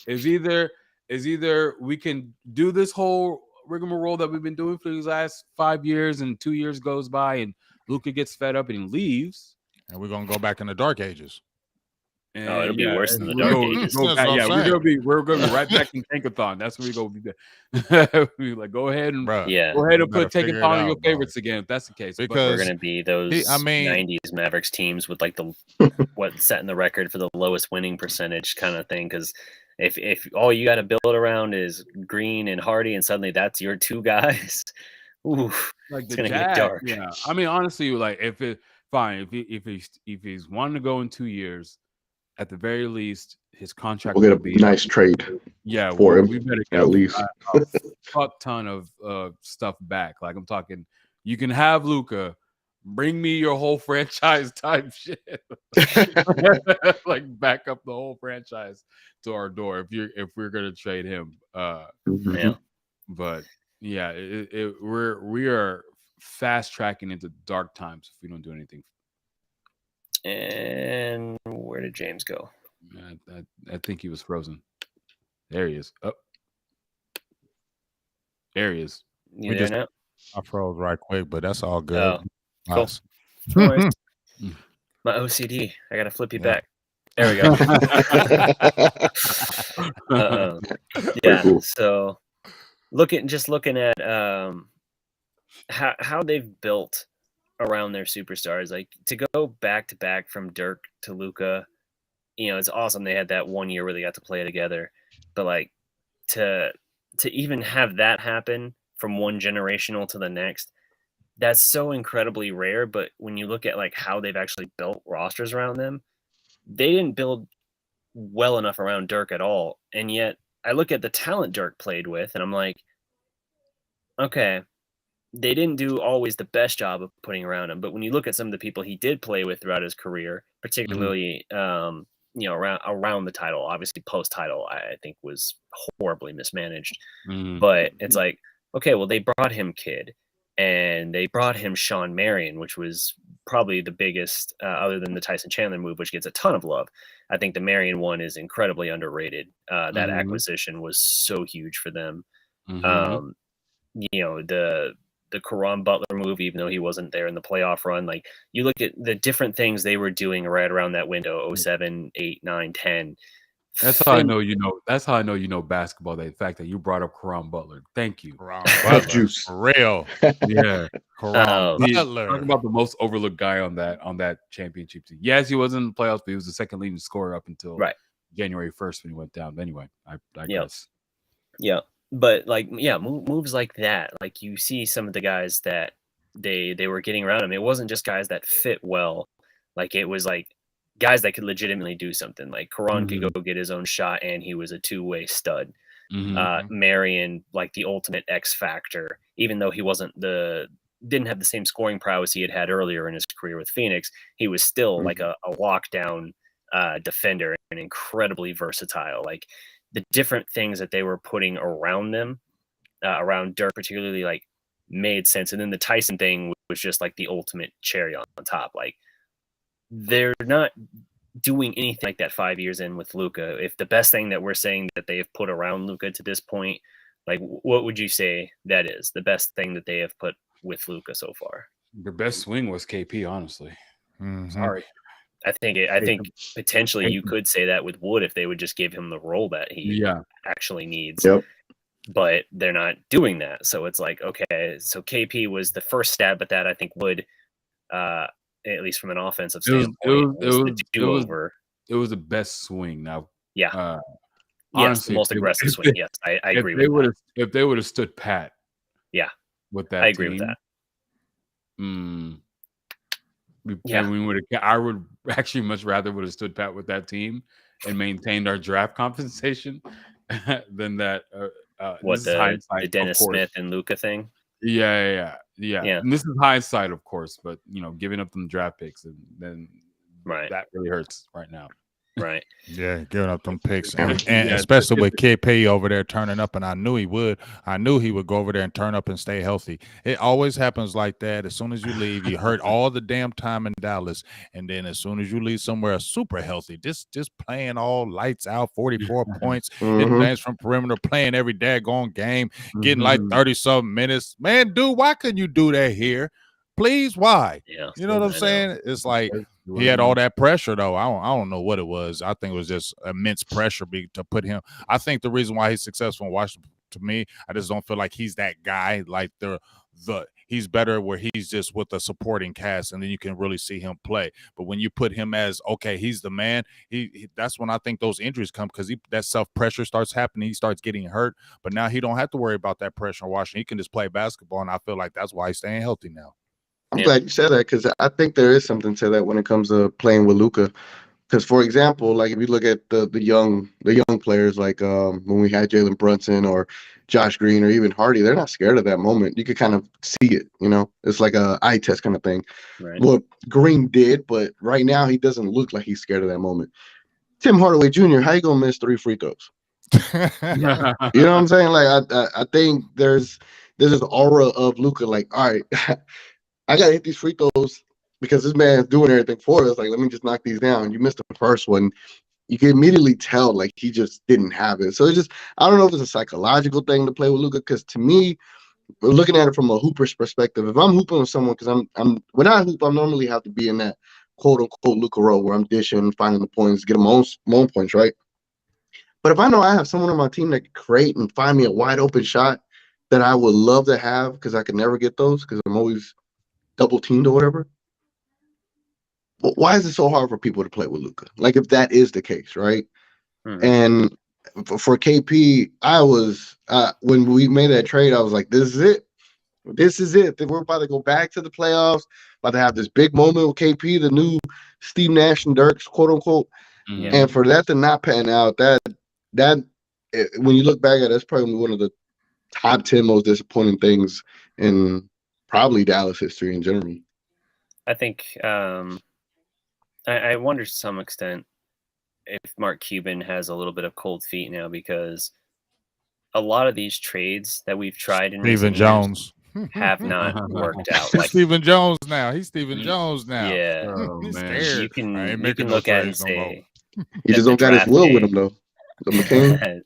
is either we can do this whole rigmarole that we've been doing for these last 5 years, and 2 years goes by, and Luka gets fed up and he leaves, and we're gonna go back in the dark ages. And it'll be worse than the dark ages. We're gonna be right back in Tankathon. That's where we go. We like go ahead and put Tankathon in your favorites again if that's the case. Because we're gonna be those 90s Mavericks teams with like the setting the record for the lowest winning percentage kind of thing. Because if all you got to build around is Green and Hardy, and suddenly that's your 2 guys, it's gonna get dark. Yeah, I mean honestly, like if he's wanting to go in 2 years. At the very least, his contract will get a nice trade. Yeah, for him. We better get at least a fuck ton of stuff back. Like I'm talking, you can have Luka, bring me your whole franchise type shit. Like back up the whole franchise to our door if we're gonna trade him. Yeah. But yeah, we are fast tracking into dark times if we don't do anything. And where did James go? I think he was frozen. There he is. Oh, there he is. You there now? I froze right quick, but that's all good. Oh, cool. Nice. No worries. My OCD. I gotta flip you back. There we go. Yeah. Cool. So looking at how they've built around their superstars, like to go back to back from Dirk to Luka, it's awesome. They had that 1 year where they got to play together, but like to even have that happen from one generational to the next, that's so incredibly rare. But when you look at like how they've actually built rosters around them, they didn't build well enough around Dirk at all. And yet I look at the talent Dirk played with and I'm like, okay, they didn't do always the best job of putting around him. But when you look at some of the people he did play with throughout his career, particularly, around the title, obviously post-title, I think was horribly mismanaged. But it's like, okay, well, they brought him Kidd and they brought him Sean Marion, which was probably the biggest, other than the Tyson Chandler move, which gets a ton of love. I think the Marion one is incredibly underrated. That acquisition was so huge for them. The Caron Butler move, even though he wasn't there in the playoff run, like you look at the different things they were doing right around that window, 07, 8, 9, 10. That's how I know That's how I know basketball. The fact that you brought up Caron Butler. Thank you. Caron Butler, juice. for real. Yeah. Caron Butler. Talk about the most overlooked guy on that championship team. Yes, he wasn't in the playoffs, but he was the second leading scorer up until January 1st when he went down. But anyway, I guess. Yeah. But like, moves like that, like you see some of the guys that they were getting around him. It wasn't just guys that fit well. Like it was like guys that could legitimately do something. Like Caron could go get his own shot and he was a two-way stud. Marion, like the ultimate X factor, even though he didn't have the same scoring prowess he had earlier in his career with Phoenix, he was still like a lockdown defender and incredibly versatile. Like the different things that they were putting around them, around Dirk particularly, like made sense. And then the Tyson thing was just like the ultimate cherry on top. Like they're not doing anything like that 5 years in with Luka. If the best thing that we're saying that they have put around Luka to this point, like what would you say that is the best thing that they have put with Luka so far? The best swing was KP, honestly. Sorry. I think potentially you could say that with Wood if they would just give him the role that he actually needs. Yep. But they're not doing that. So it's like, okay, so KP was the first stab at that. I think Wood, at least from an offensive standpoint, it was the best swing. Now, honestly, the most aggressive swing. Yes, I agree with that. If they would have stood pat, with that, I agree with that. I would actually much rather would have stood pat with that team and maintained our draft compensation than that. The Dennis Smith and Luka thing? Yeah. And this is hindsight, of course, but giving up them draft picks and then that really hurts right now. Right. Yeah, giving up them picks. And especially with KP over there turning up, and I knew he would. I knew he would go over there and turn up and stay healthy. It always happens like that. As soon as you leave, you hurt all the damn time in Dallas. And then as soon as you leave somewhere super healthy, just playing all lights out, 44 points, hitting things from perimeter, playing every daggone game, getting like 30-something minutes. Man, dude, why couldn't you do that here? Please, why? Yeah, you know what I'm saying? It's like he had all that pressure, though. I don't know what it was. I think it was just immense pressure to put him. I think the reason why he's successful in Washington, to me, I just don't feel like he's that guy. Like he's better where he's just with a supporting cast, and then you can really see him play. But when you put him as he's the man. That's when I think those injuries come because that self pressure starts happening. He starts getting hurt, but now he don't have to worry about that pressure in Washington. He can just play basketball, and I feel like that's why he's staying healthy now. I'm glad you said that because I think there is something to that when it comes to playing with Luka. Because for example, like if you look at the young players, like when we had Jalen Brunson or Josh Green or even Hardy, they're not scared of that moment. You could kind of see it, it's like a eye test kind of thing. Right. Well, Green did, but right now he doesn't look like he's scared of that moment. Tim Hardaway Jr., how you gonna miss 3 free throws? You know what I'm saying? Like I think there's this aura of Luka, like, all right, I gotta hit these free throws because this man's doing everything for us. Like, let me just knock these down. You missed the first one. You can immediately tell like he just didn't have it. So it's just, I don't know if it's a psychological thing to play with Luka, because to me, looking at it from a hooper's perspective, if I'm hooping with someone, because I'm when I hoop, I normally have to be in that quote unquote Luka role where I'm dishing, finding the points, getting my own points, right? But if I know I have someone on my team that can create and find me a wide open shot that I would love to have, because I can never get those because I'm always double teamed or whatever. Well, why is it so hard for people to play with Luka? Like, if that is the case, right? Mhm. And for KP, I was when we made that trade, I was like, this is it. This is it. We're about to go back to the playoffs, about to have this big moment with KP, the new Steve Nash and Dirks, quote unquote. Yeah. And for that to not pan out, when you look back at it, it's probably one of the top 10 most disappointing things in probably Dallas history in general. I think I wonder to some extent if Mark Cuban has a little bit of cold feet now, because a lot of these trades that we've tried in Stephen recent Jones years have not worked out. He's Like, Stephen Jones now. He's Stephen You- Jones now. yeah, Oh, He's man. scared. you I can ain't you making can no look at it and trades no more. say He just the don't got his draft will with day- him though. The McCain,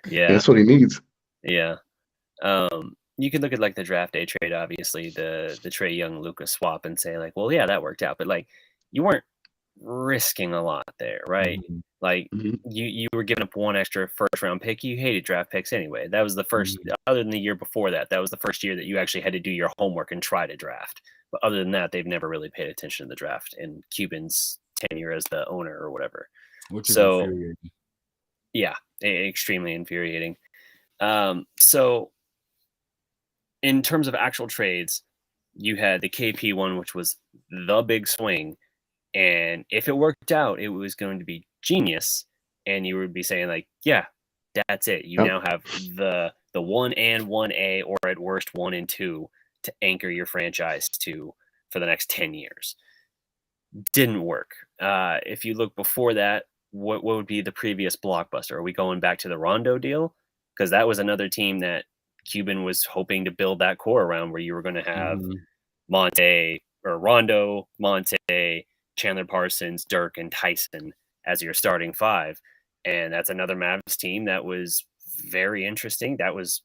yeah, that's what he needs. yeah. You could look at like the draft day trade, obviously the Trae Young Luka swap, and say like, well, yeah, that worked out, but like you weren't risking a lot there, right? Mhm. Like Mhm. you were giving up one extra first round pick. You hated draft picks anyway. That was the first, other than the year before that, that was the first year that you actually had to do your homework and try to draft. But other than that, they've never really paid attention to the draft in Cuban's tenure as the owner or whatever. Which is So infuriating. yeah, extremely infuriating. So in terms of actual trades, you had the KP one, which was the big swing. And if it worked out, it was going to be genius. And you would be saying like, yeah, that's it. You Yep. now have the 1 and 1A, or at worst 1 and 2, to anchor your franchise to for the next 10 years. Didn't work. If you look before that, what would be the previous blockbuster? Are we going back to the Rondo deal? Because that was another team that Cuban was hoping to build that core around, where you were going to have Mhm. Monte or Rondo, Monte, Chandler Parsons, Dirk, and Tyson as your starting five. And that's another Mavs team that was very interesting. That was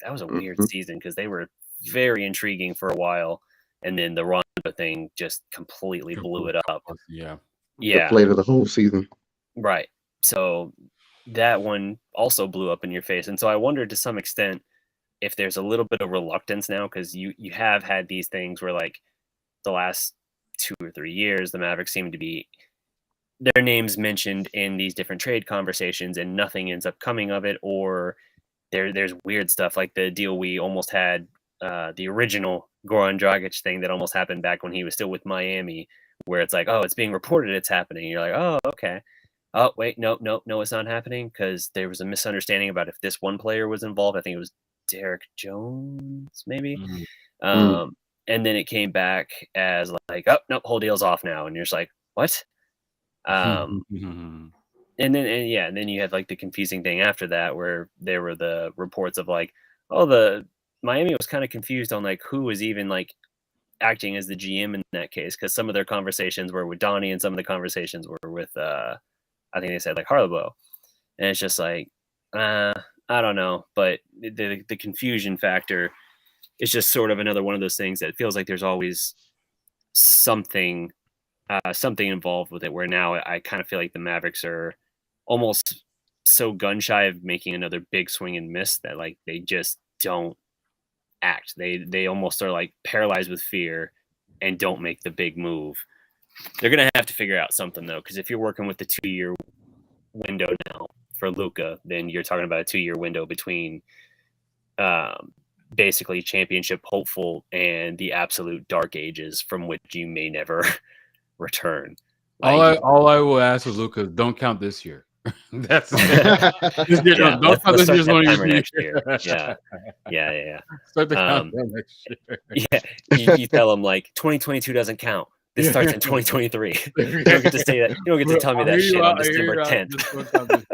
a weird Mhm. season because they were very intriguing for a while, and then the Rondo thing just completely blew it up. Yeah. Yeah, Deflated the whole season. right. So that one also blew up in your face. And so I wonder to some extent if there's a little bit of reluctance now, because you have had these things where like the last 2 or 3 years, the Mavericks seem to be their names mentioned in these different trade conversations and nothing ends up coming of it, or there's weird stuff like the deal we almost had, the original Goran Dragic thing that almost happened back when he was still with Miami, where it's like, oh, it's being reported it's happening. You're like, oh, okay. Oh, wait, no, it's not happening, because there was a misunderstanding about if this one player was involved. I think it was Derek Jones, maybe. Mhm. And then it came back as like, oh, no, whole deal's off now. And you're just like, what? Mhm. And then you had like the confusing thing after that, where there were the reports of like, oh, the Miami was kind of confused on like who was even like acting as the GM in that case, because some of their conversations were with Donnie and some of the conversations were with I think they said like Harlow. And it's just like, I don't know, but the confusion factor is just sort of another one of those things that feels like there's always something something involved with it, where now I kind of feel like the Mavericks are almost so gun shy of making another big swing and miss that like they just don't act. They almost are like paralyzed with fear and don't make the big move. They're gonna have to figure out something though, because if you're working with the 2-year window now for Luka, then you're talking about a 2-year window between basically championship hopeful and the absolute dark ages from which you may never return. All I will ask of Luka, don't count this year. That's this year. Yeah, Don't count let's this start year's that one timer year. next year. Yeah. Start the countdown next year. Yeah, you tell them like 2022 doesn't count. This starts in 2023. You don't get to say that. You don't get to tell me that shit on December 10th.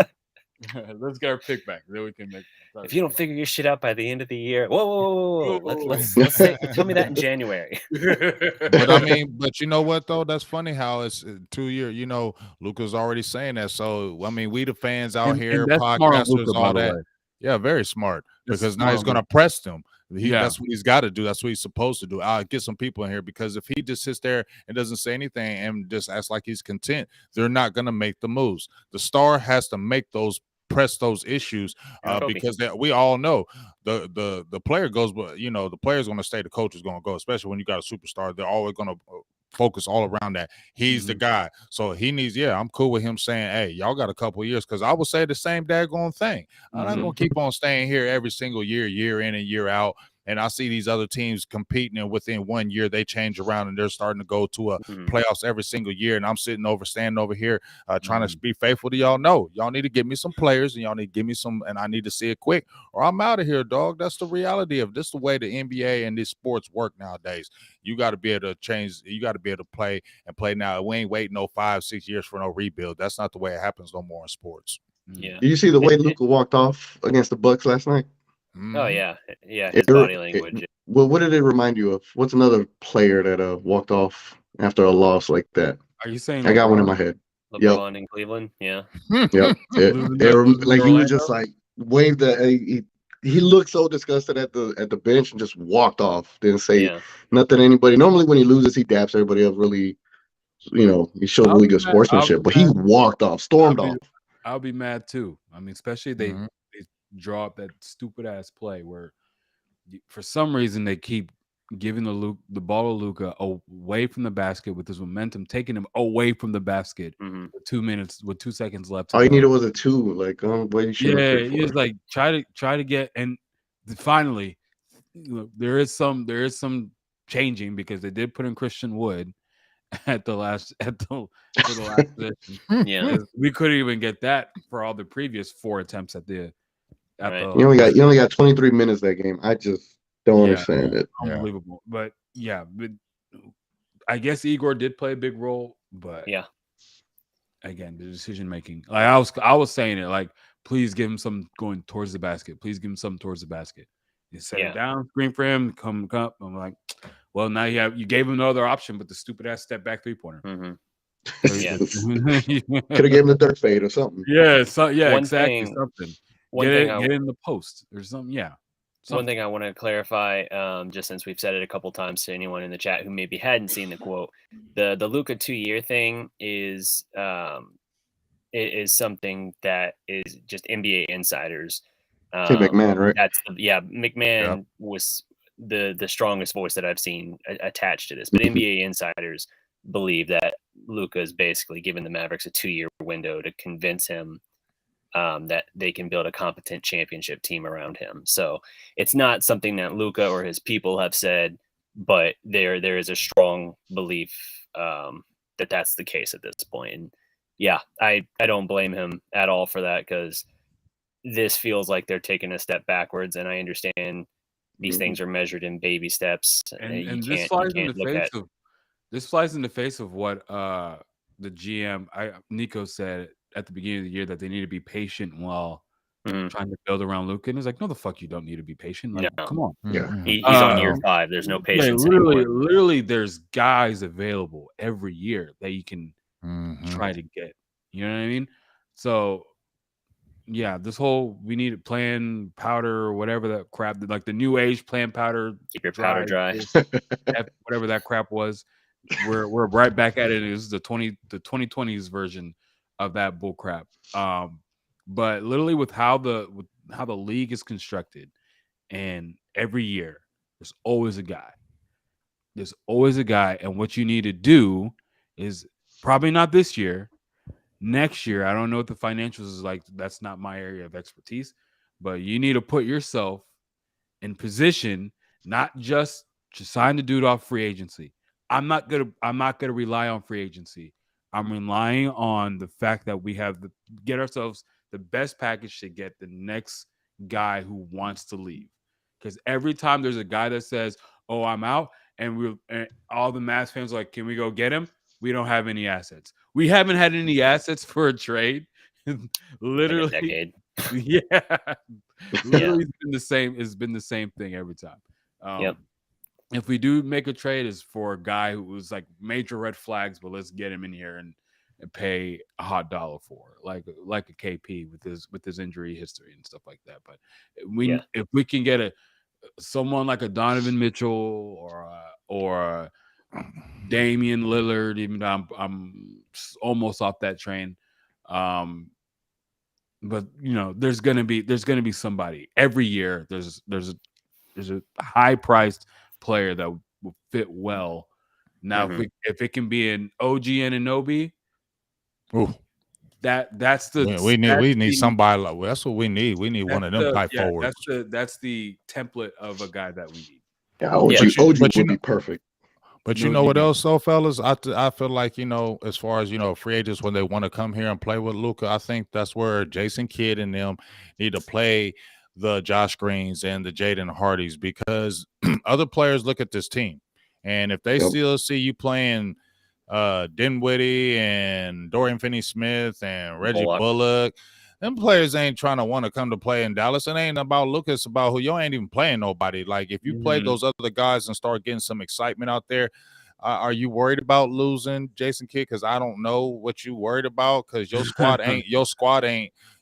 Let's get our pick back. Then we can make. If you don't figure your shit out by the end of the year, whoa. Let's say, tell me that in January. But I mean, but you know what though? That's funny how it's 2 years. You know, Luka's already saying that. So I mean, we the fans out here, and that's smart on podcasters, Luka, all by the that. way. Yeah, very smart. That's Because now smart he's on gonna Luka. press them. Yeah. That's what he's got to do. That's what he's supposed to do. I'll get some people in here because if he just sits there and doesn't say anything and just acts like he's content, they're not gonna make the moves. The star has to make those press those issues because we all know the player goes, but you know the player's going to stay, the coach is going to go, especially when you got a superstar. They're always going to focus all around that he's the guy, so he needs. I'm cool with him saying, hey, y'all got a couple of years, because I would say the same daggone thing. I'm not going to keep on staying here every single year in and year out. And I see these other teams competing, and within 1 year they change around and they're starting to go to a playoffs every single year. And I'm standing over here trying to be faithful to y'all. No, y'all need to give me some players, and y'all need to give me some, and I need to see it quick, or I'm out of here, dog. That's the reality of this. The way the NBA and these sports work nowadays. You got to be able to change. You got to be able to play now. We ain't waiting no 5-6 years for no rebuild. That's not the way it happens no more in sports. Yeah. Did you see the way Luka walked off against the Bucks last night? Oh yeah. His body language. Well, what did it remind you of? What's another player that walked off after a loss like that? Are you saying I got one in my head? LeBron in Cleveland. Yeah. Yep. Like he was just like waved the. He looked so disgusted at the bench and just walked off. Didn't say nothing to anybody. Normally when he loses, he daps everybody up. Really, he showed really good sportsmanship. But he walked off, stormed off. I'll be mad too. I mean, especially they draw up that stupid ass play where, for some reason, they keep giving the ball to Luka away from the basket with his momentum, taking him away from the basket with 2 seconds left. All you needed was a 2. Like, what you should. Yeah, he was like try to get, and finally, there is some changing, because they did put in Christian Wood at the last position. Yeah, we couldn't even get that for all the previous 4 attempts at the. You only got 23 minutes that game. I just don't understand it. Unbelievable. But I guess Igor did play a big role. But again, the decision making. Like I was saying it, like, please give him some going towards the basket. Please give him some towards the basket. You set it down, screen for him, come up. I'm like, well, now you gave him another option, but the stupid ass step back 3-pointer. Could have gave him the dirt fade or something. Exactly. Something. Get in the post or something. Yeah. One thing I want to clarify, just since we've said it a couple times to anyone in the chat who maybe hadn't seen the quote, the Luka 2-year thing is something that is just NBA insiders. McMahon, right? McMahon was the strongest voice that I've seen attached to this, but NBA insiders believe that Luka is basically giving the Mavericks a 2-year window to convince him that they can build a competent championship team around him. So it's not something that Luka or his people have said, but there is a strong belief that that's the case at this point. And I don't blame him at all for that, because this feels like they're taking a step backwards, and I understand these things are measured in baby steps. And this flies in the face of what the GM Nico said at the beginning of the year, that they need to be patient while trying to build around Luka. And it's like, no, the fuck you don't need to be patient. Like, come on. He's on year 5. There's no patience anymore. Literally, there's guys available every year that you can try to get. You know what I mean? So, this whole we need plan powder or whatever that crap, like the new age plan powder. Keep your powder dry. Whatever that crap was. We're right back at it. This is the 2020s version of that bull crap. But literally with how the league is constructed, and every year there's always a guy. And what you need to do is, probably not this year, next year. I don't know what the financials is like. That's not my area of expertise, but you need to put yourself in position, not just to sign the dude off free agency. I'm not gonna rely on free agency. I'm relying on the fact that we have to get ourselves the best package to get the next guy who wants to leave. Because every time there's a guy that says, "Oh, I'm out," and all the Mavs fans are like, "Can we go get him?" We don't have any assets. We haven't had any assets for a trade. Like a Literally, decade. yeah. Yeah. Literally, it's been the same. It's been the same thing every time. Yep. If we do make a trade, is for a guy who was like major red flags, but let's get him in here and pay a hot dollar for, like a KP with his injury history and stuff like that. But Yeah. if we can get someone like a Donovan Mitchell or Damian Lillard, even though I'm almost off that train. But there's gonna be somebody every year. There's a high priced player that will fit well. Now, if it can be an OG Anunoby, that's the we need somebody like that's what we need. We need one of them type forwards. That's the template of a guy that we need. Yeah, OG would be perfect. But you know what else, though, fellas? I feel like, as far as, free agents, when they want to come here and play with Luka, I think that's where Jason Kidd and them need to play the Josh Greens and the Jaden Hardys, because other players look at this team. And if they still see you playing Dinwiddie and Dorian Finney-Smith and Reggie Bullock, them players ain't trying to want to come to play in Dallas. It ain't about Luka. It's about who you ain't even playing nobody. Like, if you play those other guys and start getting some excitement out there, are you worried about losing Jason Kidd? Because I don't know what you worried about, because your squad ain't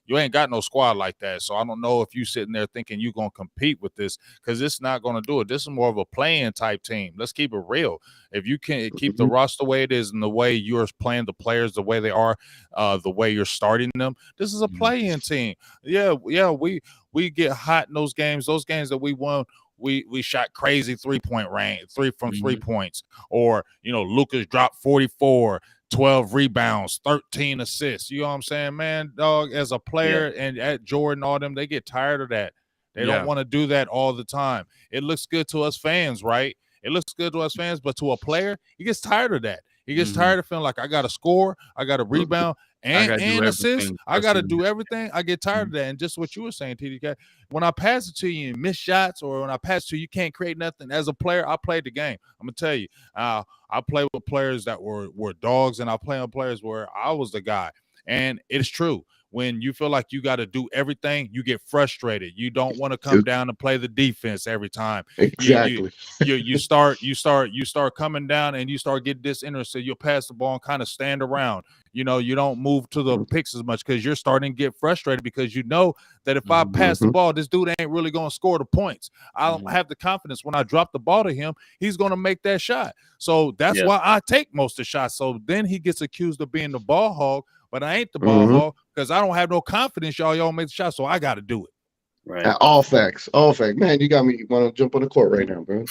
you ain't got no squad like that. So I don't know if you sitting there thinking you're going to compete with this, because it's not going to do it. This is more of a playing type team. Let's keep it real. If you can keep the roster the way it is and the way you're playing the players the way they are, the way you're starting them, this is a play-in team. Yeah, we get hot in those games that we won. We shot crazy 3-point range, 3 points, or Lucas dropped 44, 12 rebounds, 13 assists. You know what I'm saying, man? Dog, as a player, and at Jordan, all them, they get tired of that. They don't want to do that all the time. It looks good to us fans, right? It looks good to us fans, but to a player, he gets tired of that. He gets tired of feeling like, I got to score, I got to rebound, and assist. I got to do everything. I get tired of that. And just what you were saying, TDK, when I pass it to you and miss shots, or when I pass it to you, you can't create nothing. As a player, I played the game. I'm going to tell you, I play with players that were dogs, and I play on players where I was the guy. And it's true. When you feel like you got to do everything, you get frustrated. You don't want to come down and play the defense every time. Exactly. You start coming down and you start getting disinterested. You'll pass the ball and kind of stand around. You don't move to the picks as much, because you're starting to get frustrated, because you know that if I pass the ball, this dude ain't really going to score the points. I don't have the confidence when I drop the ball to him, he's going to make that shot. So that's why I take most of the shots. So then he gets accused of being the ball hog, but I ain't the ball hog, because I don't have no confidence y'all make the shot, so I got to do it. Right. All facts. Man, you got me want to jump on the court right now, bro.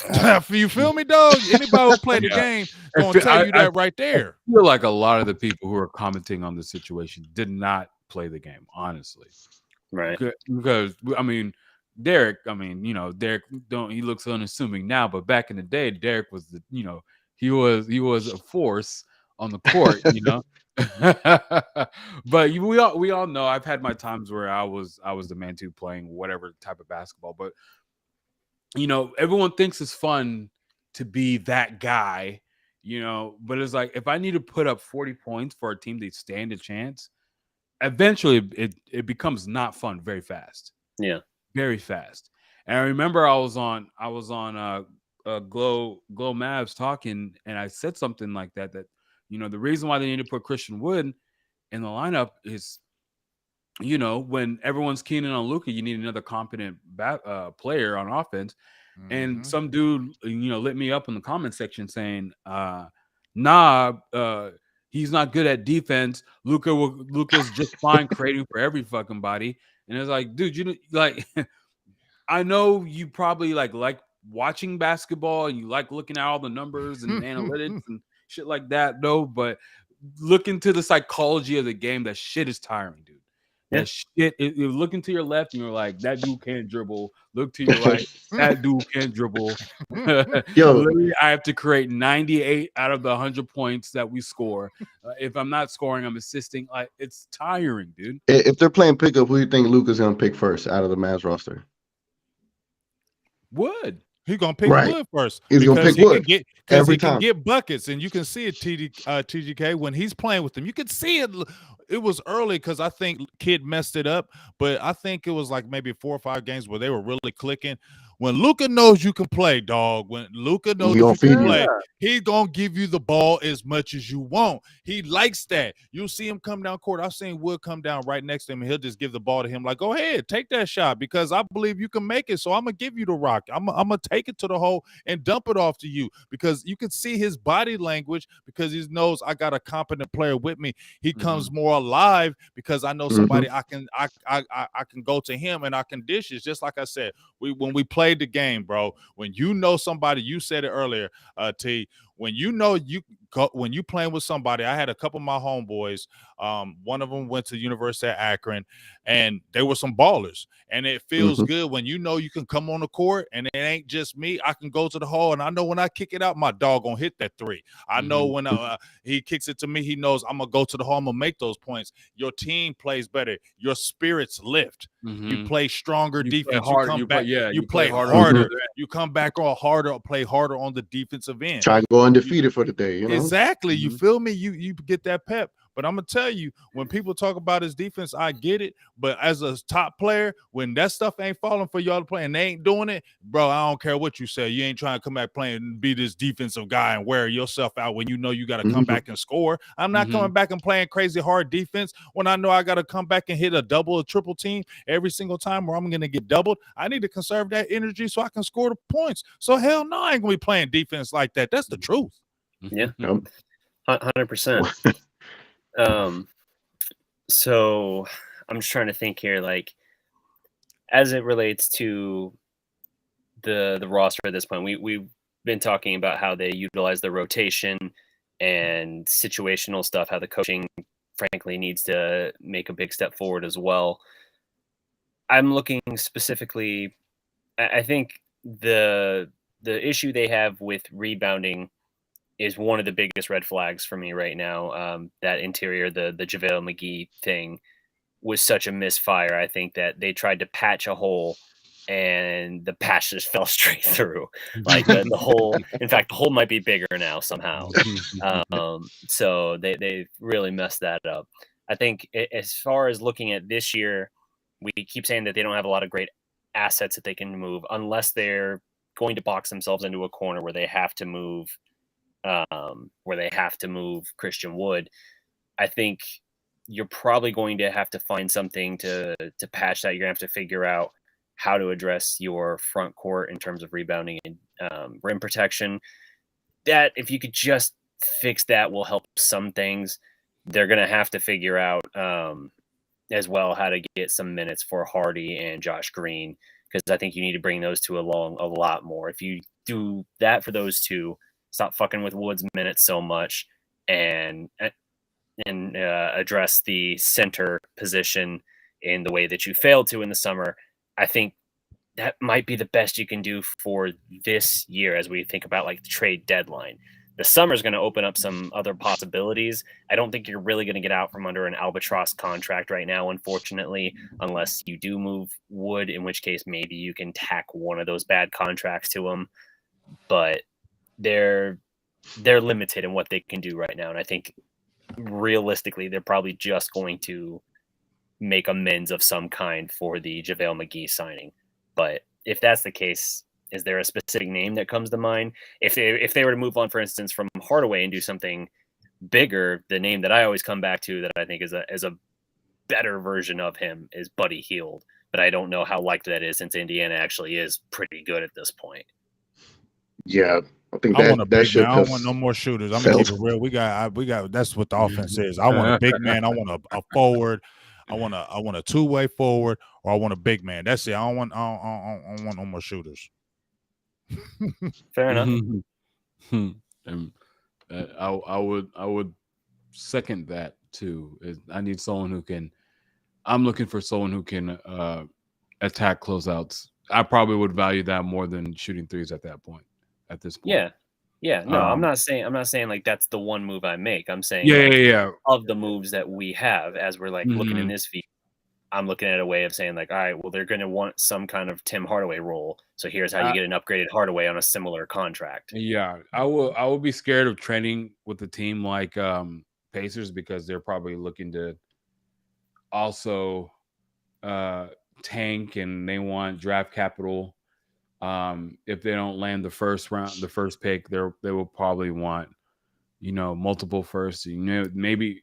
You feel me, dog? Anybody who played the game gonna tell you that right there. I feel like a lot of the people who are commenting on the situation did not play the game, honestly. Right. Because Derek, Derek he looks unassuming now, but back in the day, Derek was he was a force on the court, But we all know, I've had my times where I was the man too, playing whatever type of basketball, but everyone thinks it's fun to be that guy, but it's like, if I need to put up 40 points for a team to stand a chance, eventually it becomes not fun very fast. Yeah. Very fast. And I remember I was on Glow Mavs talking, and I said something like that the reason why they need to put Christian Wood in the lineup is, when everyone's keening on Luka, you need another competent player on offense. And some dude, lit me up in the comment section saying, he's not good at defense. Luka's just fine creating for every fucking body. And it's like, dude, I know you probably like watching basketball, and you like looking at all the numbers and analytics and shit like that, though. But look into the psychology of the game. That shit is tiring, dude. That shit, you look into your left and you're like, that dude can't dribble. Look to your right, that dude can't dribble. Yo, Literally, I have to create 98 out of the 100 points that we score. If I'm not scoring, I'm assisting. Like, it's tiring, dude. if they're playing pickup, who do you think Luka's gonna pick first out of the Mavs roster? Wood. He's gonna pick Right. Wood first. He's gonna because pick he Wood can get every he can time. get buckets, and you can see it. TGK when he's playing with them, you can see it. It was early because I think Kid messed it up, but I think it was like maybe 4 or 5 games where they were really clicking. When Luka knows you can play, dog. When Luka knows He gonna you can feed you. play, he's gonna give you the ball as much as you want. He likes that. You'll see him come down court. I've seen Wood come down right next to him, and he'll just give the ball to him. Like, go ahead, take that shot because I believe you can make it. So I'm gonna give you the rock. I'm gonna take it to the hole and dump it off to you because you can see his body language because he knows I got a competent player with me. He comes more alive because I know somebody I can go to him and I can dish it. Just like I said, when we played the game, bro, when you know somebody, you said it earlier, T, when you know when you playing with somebody. I had a couple of my homeboys. One of them went to the University of Akron, and they were some ballers. And it feels good when you know you can come on the court, and it ain't just me. I can go to the hole, and I know when I kick it out, my dog gonna hit that three. I know when he kicks it to me, he knows I'm gonna go to the hole. I'm gonna make those points. Your team plays better. Your spirits lift. You play stronger defense. You come back. You play harder. You come back on harder. Play harder on the defensive end. Try to go undefeated for the day. You know exactly. You feel me? You get that pep. But I'm gonna tell you, when people talk about his defense, I get it. But as a top player, when that stuff ain't falling for y'all to play and they ain't doing it, bro, I don't care what you say. You ain't trying to come back playing and be this defensive guy and wear yourself out when you know you got to come back and score. I'm not coming back and playing crazy hard defense when I know I got to come back and hit a double or triple team every single time where I'm gonna get doubled. I need to conserve that energy so I can score the points. So hell no, I ain't gonna be playing defense like that. That's the truth. Yeah, 100%. So I'm just trying to think here, like, as it relates to the roster at this point, we've been talking about how they utilize the rotation and situational stuff, how the coaching frankly needs to make a big step forward as well. I'm looking specifically, I think the issue they have with rebounding is one of the biggest red flags for me right now. That interior, the JaVale McGee thing was such a misfire. I think that they tried to patch a hole and the patch just fell straight through. Like the hole, in fact, the hole might be bigger now somehow. So they really messed that up. I think as far as looking at this year, we keep saying that they don't have a lot of great assets that they can move unless they're going to box themselves into a corner where they have to move Christian Wood. I think you're probably going to have to find something to patch that. You're gonna have to figure out how to address your front court in terms of rebounding and rim protection. That if you could just fix that will help some things. They're gonna have to figure out as well how to get some minutes for Hardy and Josh Green, because I think you need to bring those two along a lot more. If you do that for those two, stop fucking with Wood's minutes so much, and address the center position in the way that you failed to in the summer, I think that might be the best you can do for this year as we think about like the trade deadline. The summer is going to open up some other possibilities. I don't think you're really going to get out from under an albatross contract right now, unfortunately, unless you do move Wood, in which case maybe you can tack one of those bad contracts to him. But they're limited in what they can do right now. And I think realistically, they're probably just going to make amends of some kind for the JaVale McGee signing. But if that's the case, is there a specific name that comes to mind? If they were to move on, for instance, from Hardaway and do something bigger, the name that I always come back to that I think is a better version of him is Buddy Hield. But I don't know how likely that is since Indiana actually is pretty good at this point. Yeah, I think I want a big man. I don't has want no more shooters. I'm gonna keep it real. We got. That's what the offense is. I want a big man. I want a forward. I want a two-way forward, or I want a big man. That's it. I don't want no more shooters. Fair enough. I would second that too. I need someone who can I'm looking for someone who can attack closeouts. I probably would value that more than shooting threes at that point. At this point, Yeah. No, I'm not saying like that's the one move I make. I'm saying yeah. of the moves that we have as we're like looking in Mhm. this feed. I'm looking at a way of saying like, all right, well, they're going to want some kind of Tim Hardaway role. So here's how you get an upgraded Hardaway on a similar contract. Yeah, I will be scared of training with a team like Pacers because they're probably looking to also tank and they want draft capital. If they don't land the first pick, they will probably want multiple firsts. Maybe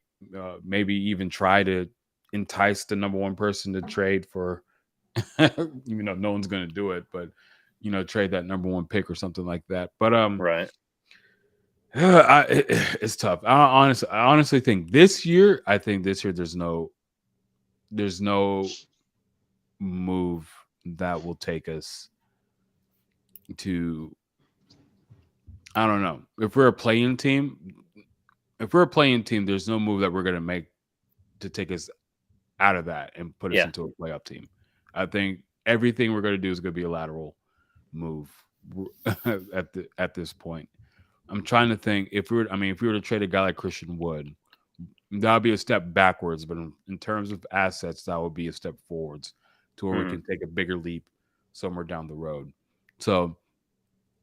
even try to entice the number one person to trade for. No one's going to do it, but trade that number one pick or something like that. But Right. it's tough. I honestly think this year. There's no move that will take us to. I don't know if we're a playing team. There's no move that we're gonna make to take us out of that and put us into a playoff team. I think everything we're gonna do is gonna be a lateral move at this point. I'm trying to think if we were to trade a guy like Christian Wood, that would be a step backwards. But in terms of assets, that would be a step forwards to where we can take a bigger leap somewhere down the road. So,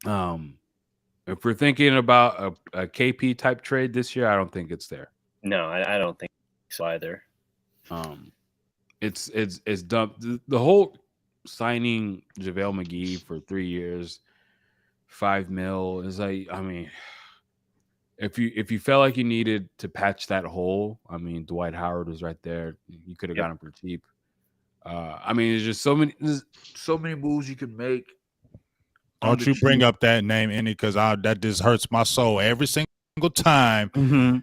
if we're thinking about a KP type trade this year, I don't think it's there. No, I don't think so either. It's dumb. The whole signing JaVale McGee for 3 years, $5 million is like, I mean, if you felt like you needed to patch that hole, I mean, Dwight Howard was right there. You could have gotten him for cheap. I mean, there's just so many moves you could make. Don't you bring up that name, any, because that just hurts my soul every single time. Mm-hmm.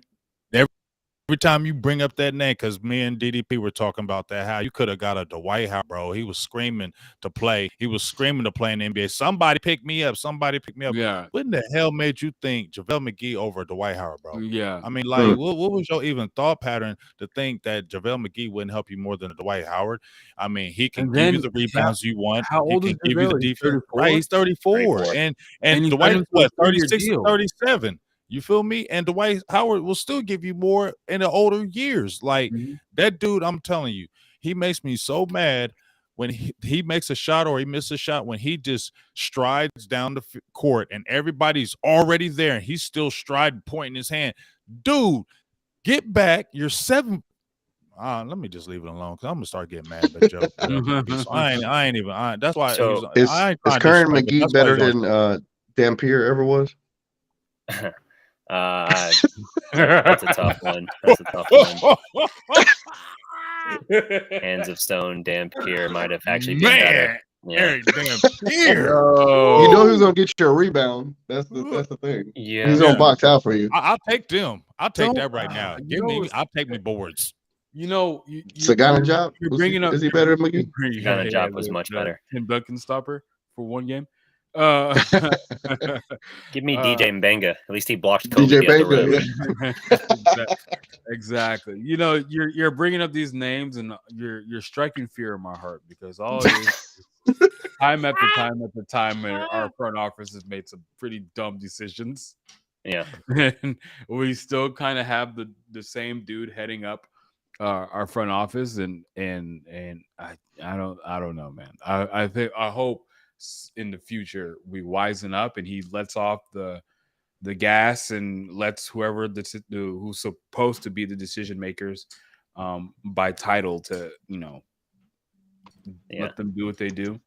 Every time you bring up that name, because me and DDP were talking about that, how you could have got a Dwight Howard, bro. He was screaming to play. He was screaming to play in the NBA. Somebody pick me up. Somebody pick me up. Yeah. What in the hell made you think JaVale McGee over Dwight Howard, bro? Yeah. I mean, like, what was your even thought pattern to think that JaVale McGee wouldn't help you more than Dwight Howard? I mean, he can give you the rebounds you want. How old he is can give you the defense. Right, he's 34. And Dwight is what, 36 or 37? You feel me? And Dwight Howard will still give you more in the older years. Like that dude, I'm telling you, he makes me so mad when he makes a shot or he misses a shot, when he just strides down the court and everybody's already there and he's still striding, pointing his hand. Dude, get back. You're 7. Let me just leave it alone because I'm gonna start getting mad at Joe. So I ain't even. That's why. So is current McGee better than Dampier ever was? That's a tough one. That's a tough one. Hands of Stone, Dampier might have actually been better. Yeah. Dampier. You know who's gonna get you a rebound. That's the thing. Yeah. He's gonna box out for you. I'll take them. I'll take that right now. I'll take me boards. Sagana Job. You're bringing up. Is he better than McGee? Sagana Job was much better. Tim Duncan stopper for one game. Give me DJ Mbenga. At least he blocked Kobe DJ Mbenga. Exactly. You're bringing up these names and you're striking fear in my heart because all it is time after time, and our front office has made some pretty dumb decisions. Yeah, and we still kind of have the same dude heading up our front office, and I don't know, man. I hope in the future we wisen up and he lets off the gas and lets whoever who's supposed to be the decision makers by title to let them do what they do.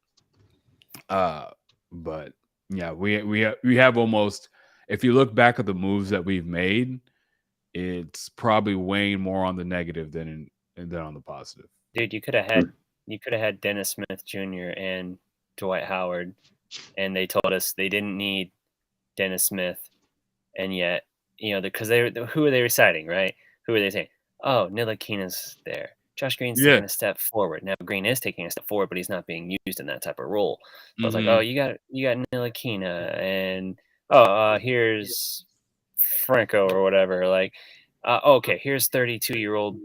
But yeah, we have almost, if you look back at the moves that we've made, it's probably weighing more on the negative than on the positive. Dude, you could have had Dennis Smith Jr. and Dwight Howard, and they told us they didn't need Dennis Smith, and yet because who are they reciting, right? Who are they saying? Oh, Ntilikina's there. Josh Green's taking a step forward. Now Green is taking a step forward, but he's not being used in that type of role. So I was like, oh, you got Ntilikina, and here's Franco or whatever. Like, okay, here's 32-year-old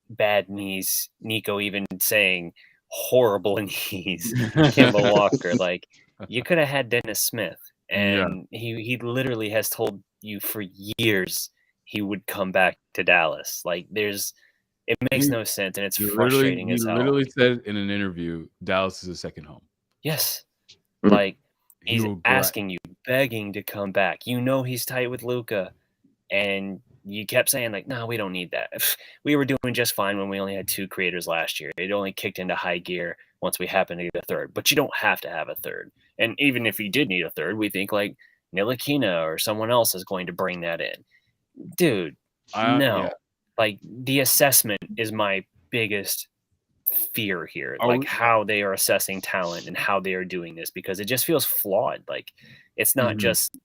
bad knees. Nico even saying horrible knees. Kemba Walker, like you could have had Dennis Smith, and he literally has told you for years he would come back to Dallas. Like it makes no sense, and it's frustrating as hell. He literally said in an interview, Dallas is his second home. Yes. Mm. Like he's asking you, begging to come back. You know he's tight with Luka, and you kept saying like, "No, we don't need that. We were doing just fine when we only had 2 creators last year. It only kicked into high gear once we happened to get a third. But you don't have to have a third. And even if you did need a third, we think like Ntilikina or someone else is going to bring that in, dude. No, Yeah. like the assessment is my biggest fear here, like how they are assessing talent and how they are doing this, because it just feels flawed. Like it's not just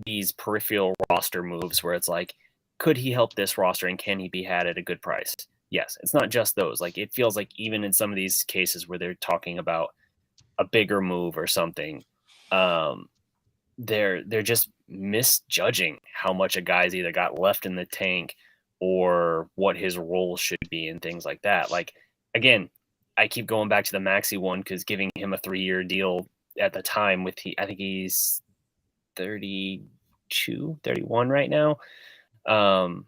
these peripheral roster moves where it's like, could he help this roster and can he be had at a good price? Yes, it's not just those. Like it feels like even in some of these cases where they're talking about a bigger move or something, they're just misjudging how much a guy's either got left in the tank or what his role should be and things like that. Like again, I keep going back to the Maxey one because giving him a 3-year deal at the time with I think he's 32, 31 right now. 31.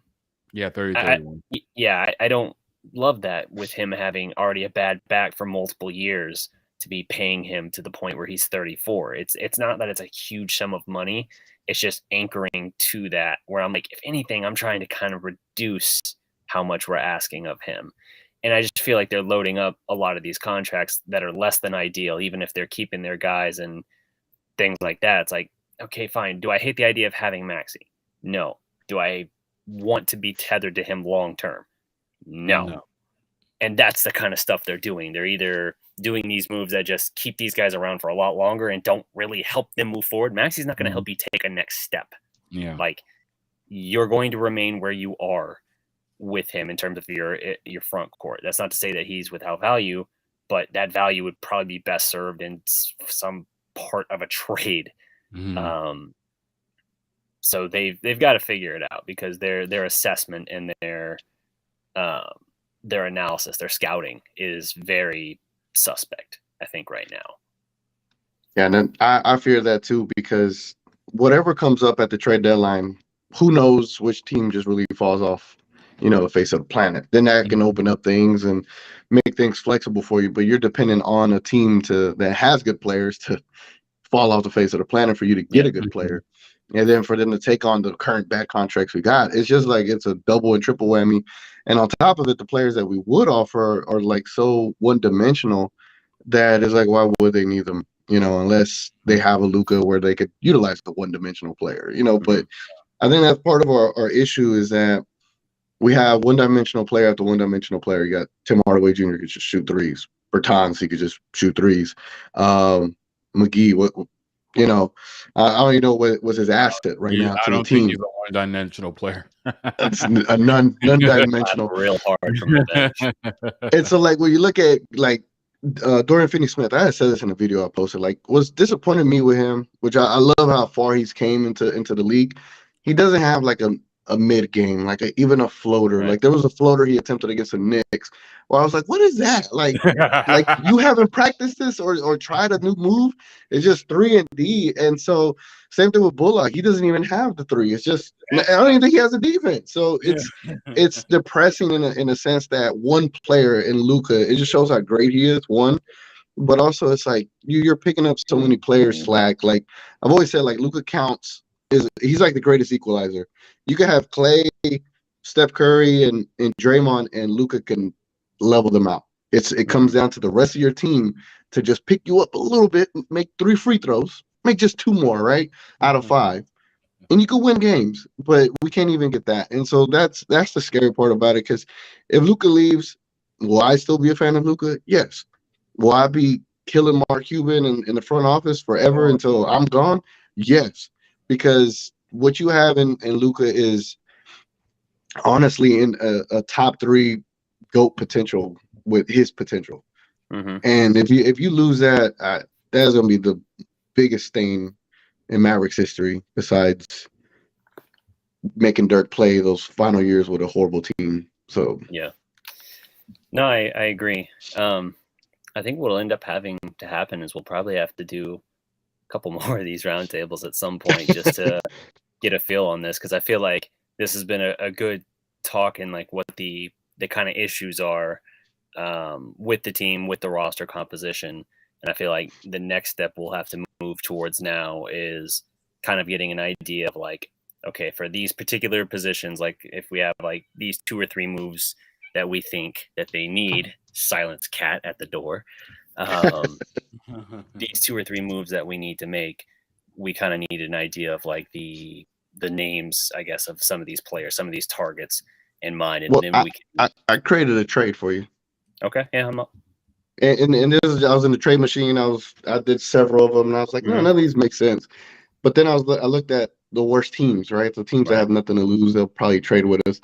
I don't love that with him having already a bad back for multiple years to be paying him to the point where he's 34. It's not that it's a huge sum of money. It's just anchoring to that where I'm like, if anything, I'm trying to kind of reduce how much we're asking of him. And I just feel like they're loading up a lot of these contracts that are less than ideal, even if they're keeping their guys and things like that. It's like, okay, fine. Do I hate the idea of having Maxey? No. Do I want to be tethered to him long term? No. And that's the kind of stuff they're doing. They're either doing these moves that just keep these guys around for a lot longer and don't really help them move forward. Maxey's not going to help you take a next step. Yeah. Like you're going to remain where you are with him in terms of your front court. That's not to say that he's without value, but that value would probably be best served in some part of a trade. So they've got to figure it out, because their assessment and their analysis, their scouting is very suspect, I think, right now. Yeah, and then I fear that too, because whatever comes up at the trade deadline, who knows which team just really falls off, the face of the planet. Then that can open up things and make things flexible for you, but you're dependent on a team that has good players to fall off the face of the planet for you to get a good player. And then for them to take on the current bad contracts we got, it's just like it's a double and triple whammy. And on top of it, the players that we would offer are like so one-dimensional that it's like, why would they need them? Unless they have a Luka where they could utilize the one-dimensional player. But I think that's part of our issue is that we have one-dimensional player after one-dimensional player. You got Tim Hardaway Jr. could just shoot threes. Bertans, he could just shoot threes. McGee, I don't even know what was his asset right now to the team. Think he's a one-dimensional player. It's a non-dimensional. Real hard from the bench. And so, like, when you look at like Dorian Finney-Smith, I had said this in a video I posted. Like, what's disappointed me with him, which I love how far he's came into the league. He doesn't have like a mid game, like even a floater. Right. Like there was a floater he attempted against the Knicks. Well, I was like, what is that? Like you haven't practiced this or tried a new move? It's just 3 and D. And so same thing with Bullock. He doesn't even have the 3. It's just I don't even think he has a defense. So it's depressing in a sense that one player in Luka, it just shows how great he is. One. But also it's like you're picking up so many players slack. Like I've always said, like Luka counts. He's like the greatest equalizer. You can have Clay, Steph Curry, and Draymond, and Luka can level them out. It comes down to the rest of your team to just pick you up a little bit, make 3 free throws, make just 2 more, right, out of 5, and you can win games. But we can't even get that, and so that's the scary part about it. Because if Luka leaves, will I still be a fan of Luka? Yes. Will I be killing Mark Cuban in the front office forever until I'm gone? Yes. Because what you have in Luka is honestly in a top 3 GOAT potential with his potential. And if you lose that, that's going to be the biggest stain in Mavericks history besides making Dirk play those final years with a horrible team. So yeah. No, I agree. I think what'll end up having to happen is we'll probably have to do a couple more of these roundtables at some point just to get a feel on this, because I feel like this has been a good talk in like what the kind of issues are with the team, with the roster composition. And I feel like the next step we'll have to move towards now is kind of getting an idea of like, okay, for these particular positions, like if we have like these 2 or 3 moves that we think that they need, silence cat at the door. These 2 or 3 moves that we need to make, we kind of need an idea of like the names, I guess, of some of these players, some of these targets in mind, and well, then we can. I created a trade for you. Okay, yeah, I'm up. And this is, I was in the trade machine. I did several of them, and I was like, no, none of these make sense. But then I looked at the worst teams, right? The teams that have nothing to lose, they'll probably trade with us.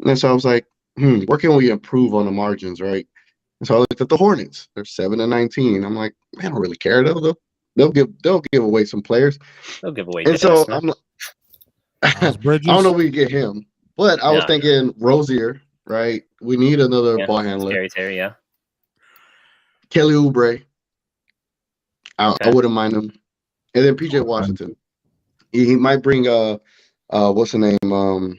And so I was like, where can we improve on the margins, right? And so I looked at the Hornets. They're 7-19. I'm like, man, I don't really care. They'll give away some players. They'll give away. And so Dessner. I don't know if we can get him, but I was thinking Rozier, right? We need another ball handler. Scary Terry, yeah. Kelly Oubre. I wouldn't mind him. And then PJ Washington. He might bring what's the name?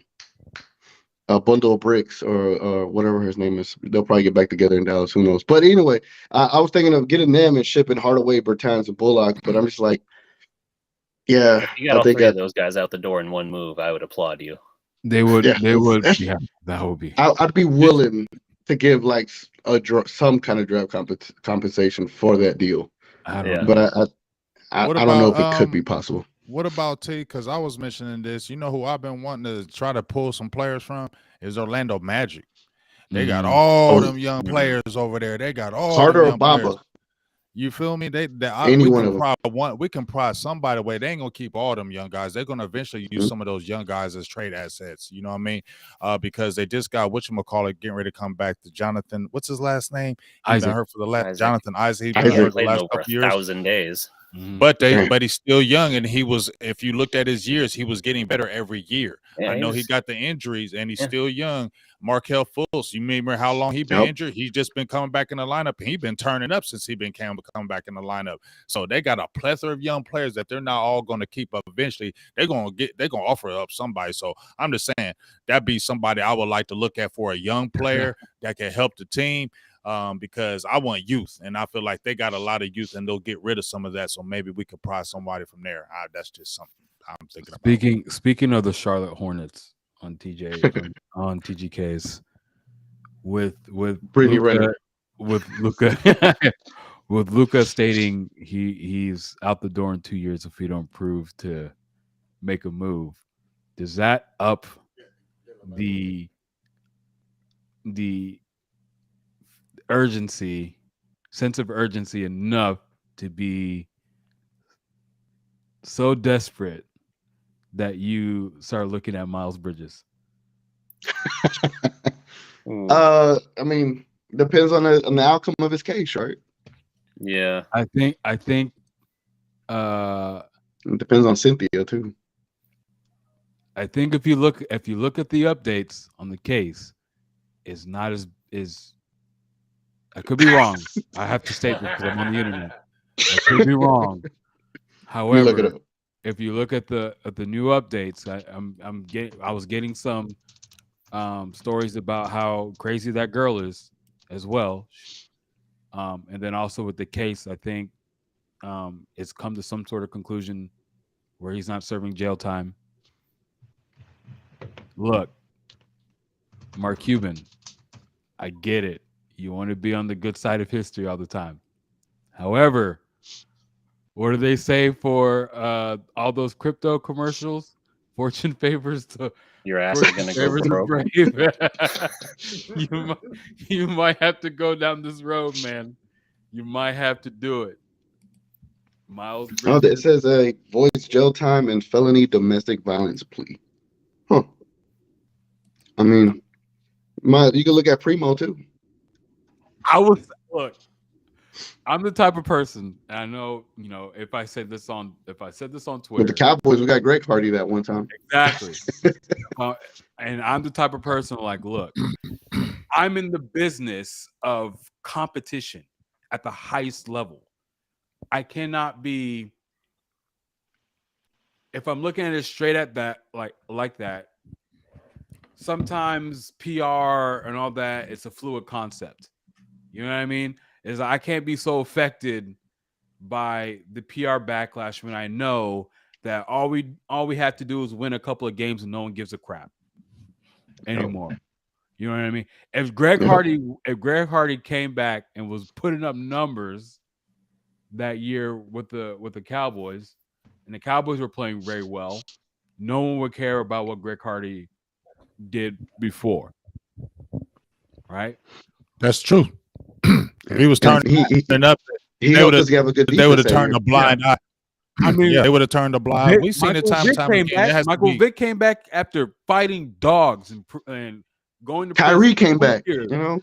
A bundle of bricks or whatever his name is. They'll probably get back together in Dallas. Who knows? But anyway, I was thinking of getting them and shipping Hardaway, Bertans, and Bullock. But I'm just like, yeah. If you got all 3 of those guys out the door in one move, I would applaud you. They would. Yeah. They would. Yeah, that would be. I'd be willing to give like some kind of draft compensation for that deal. I don't know. But I don't know if it could be possible. What about T? Because I was mentioning this. You know who I've been wanting to try to pull some players from is Orlando Magic. They got all them young players over there. They got all Carter them young players. Obama. You feel me? We can pry somebody away. They ain't gonna keep all them young guys. They're gonna eventually use some of those young guys as trade assets. You know what I mean? Because they just got whatchamacallit getting ready to come back to Jonathan. What's his last name? He's been hurt for the last Jonathan Isaac. He's been hurt for the last couple years. 1,000 days. But he's still young, and he was. If you looked at his years, he was getting better every year. Yeah, I know he got the injuries, and he's still young. Markelle Fultz, you remember how long he been injured? He's just been coming back in the lineup, and he's been turning up since he been coming back in the lineup. So they got a plethora of young players that they're not all going to keep up. Eventually, they're gonna offer up somebody. So I'm just saying that'd be somebody I would like to look at for a young player that can help the team. Because I want youth, and I feel like they got a lot of youth, and they'll get rid of some of that. So maybe we could pry somebody from there. That's just something I'm thinking about. Speaking of the Charlotte Hornets on on TGK's with Brittany Luka, Renner. with Luka with Luka stating he's out the door in 2 years if he don't prove to make a move. Does that up the sense of urgency enough to be so desperate that you start looking at Miles Bridges? I mean, depends on the outcome of his case, right? Yeah, I think it depends on Cynthia too. I think if you look at the updates on the case, it's not as I could be wrong. I have to state this because I'm on the internet. I could be wrong. However, if you look at the new updates, I was getting some stories about how crazy that girl is as well, and then also with the case, I think it's come to some sort of conclusion where he's not serving jail time. Look, Mark Cuban, I get it. You want to be on the good side of history all the time. However, what do they say for all those crypto commercials? Fortune favors your ass is going to go broke. You might have to go down this road, man. You might have to do it. Miles Bridges. It says voids jail time and felony domestic violence plea. Huh. I mean, you can look at Primo too. I'm the type of person, and I know, if I said this on With Twitter, the Cowboys, we got Greg Hardy that one time. exactly. And I'm the type of person like, look, I'm in the business of competition at the highest level. I cannot be, if I'm looking at it straight at that, like that. Sometimes PR and all that, it's a fluid concept. You know what I mean? Is I can't be so affected by the PR backlash when I know that all we have to do is win a couple of games and no one gives a crap anymore. You know what I mean? If Greg Hardy came back and was putting up numbers that year with the Cowboys, and the Cowboys were playing very well, no one would care about what Greg Hardy did before. Right? That's true. If he was turning up, he helped us have a good defense. They would have turned a blind eye. I mean, they would have turned a blind. We've seen it time again. Michael Vick came back after fighting dogs and going to Kyrie came back. And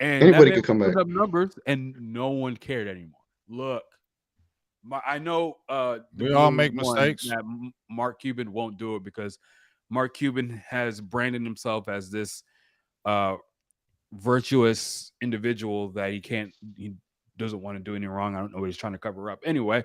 anybody could come back. Up numbers, and no one cared anymore. Look, I know we all make mistakes. That Mark Cuban won't do it because Mark Cuban has branded himself as this virtuous individual that he doesn't want to do anything wrong. I don't know what he's trying to cover up. Anyway,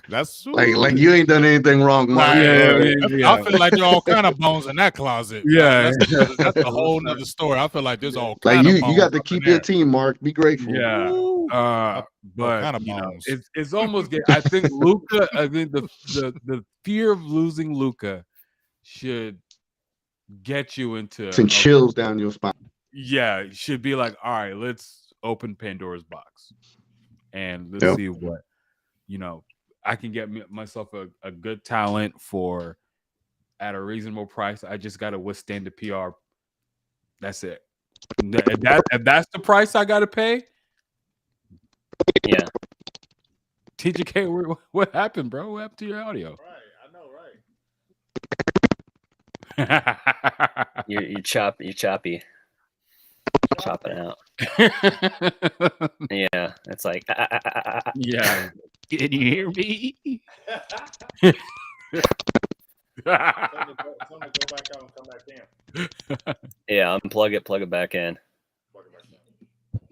that's like you ain't done anything wrong, Mark. I feel like there are all kind of bones in that closet. Yeah, that's a whole nother story. I feel like there's all like kind of bones. You got to keep your team, Mark. Be grateful. Yeah, but kind of bones. It's almost. I think Luka. I think the fear of losing Luka should get you into some chills down your spine. Yeah, it should be like, all right, let's open Pandora's box and let's see what I can get myself a good talent for at a reasonable price. I just got to withstand the PR. That's it. If that's the price I got to pay. Yeah. TGK, what happened, bro? What happened to your audio? Right, I know, right? you're choppy. Chopping out. Yeah, it's like yeah. Can you hear me? Go back out and come back in. Yeah, unplug it, plug it back in.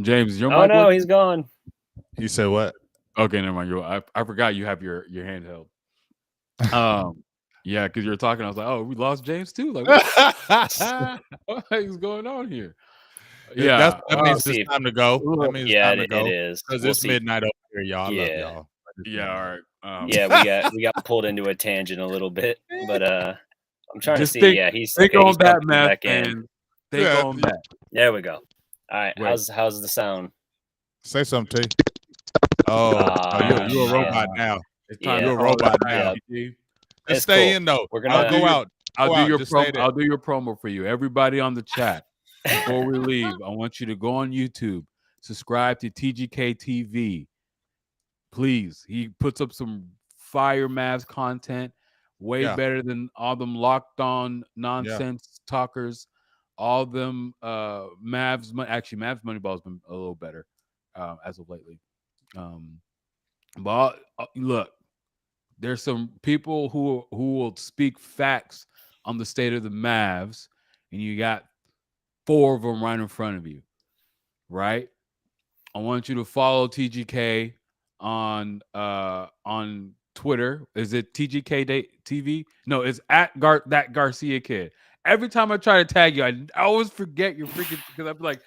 James, your mic. Oh no, he's gone. He said what? Okay, never mind. I forgot you have your handheld. Yeah, because you were talking. I was like, oh, we lost James too. Like, what is going on here? Yeah, that means it's time to go. That means yeah, it's time to go. It is because it's midnight over here, y'all. I love y'all. Yeah, all right. Yeah, we got pulled into a tangent a little bit, but I'm trying to see. He's think okay, on he's that, Matt. Back in. Think on that. There we go. All right, how's the sound? Say something, T. Oh, you're a robot now. It's time. You're a robot now. Just stay in though. We're gonna I'll go out. I'll do your promo for you. Everybody on the chat. Before we leave, I want you to go on YouTube, subscribe to TGK TV. Please. He puts up some fire Mavs content, way better than all them locked on nonsense talkers. All them Mavs Moneyball has been a little better as of lately. But look, there's some people who will speak facts on the state of the Mavs, and you got 4 of them right in front of you, right? I want you to follow TGK on Twitter. Is it TGK TV? No, it's at that Garcia kid. Every time I try to tag you, I always forget your freaking, because I'm like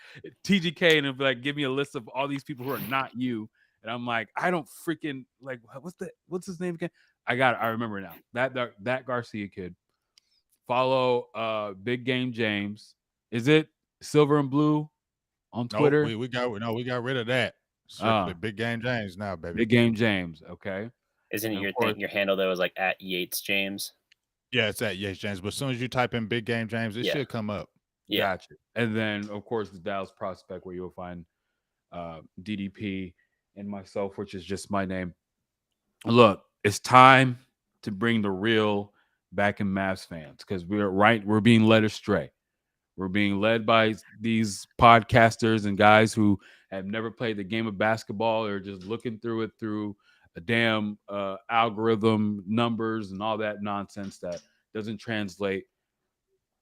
TGK, and it'll be like, give me a list of all these people who are not you, and I'm like, I don't freaking like what's his name again? I remember now. That Garcia kid. Follow Big Game James. Is it Silver and Blue on Twitter? We got rid of that. Big Game James now, baby. Big Game James. Okay. Isn't it your handle though is like at Yates James? Yeah, it's at Yates James. But as soon as you type in Big Game James, it should come up. Yeah. Gotcha. And then of course the Dallas Prospect, where you'll find DDP and myself, which is just my name. Look, it's time to bring the real back in Mavs fans, because we're being led astray. We're being led by these podcasters and guys who have never played the game of basketball or just looking through it through a damn algorithm, numbers, and all that nonsense that doesn't translate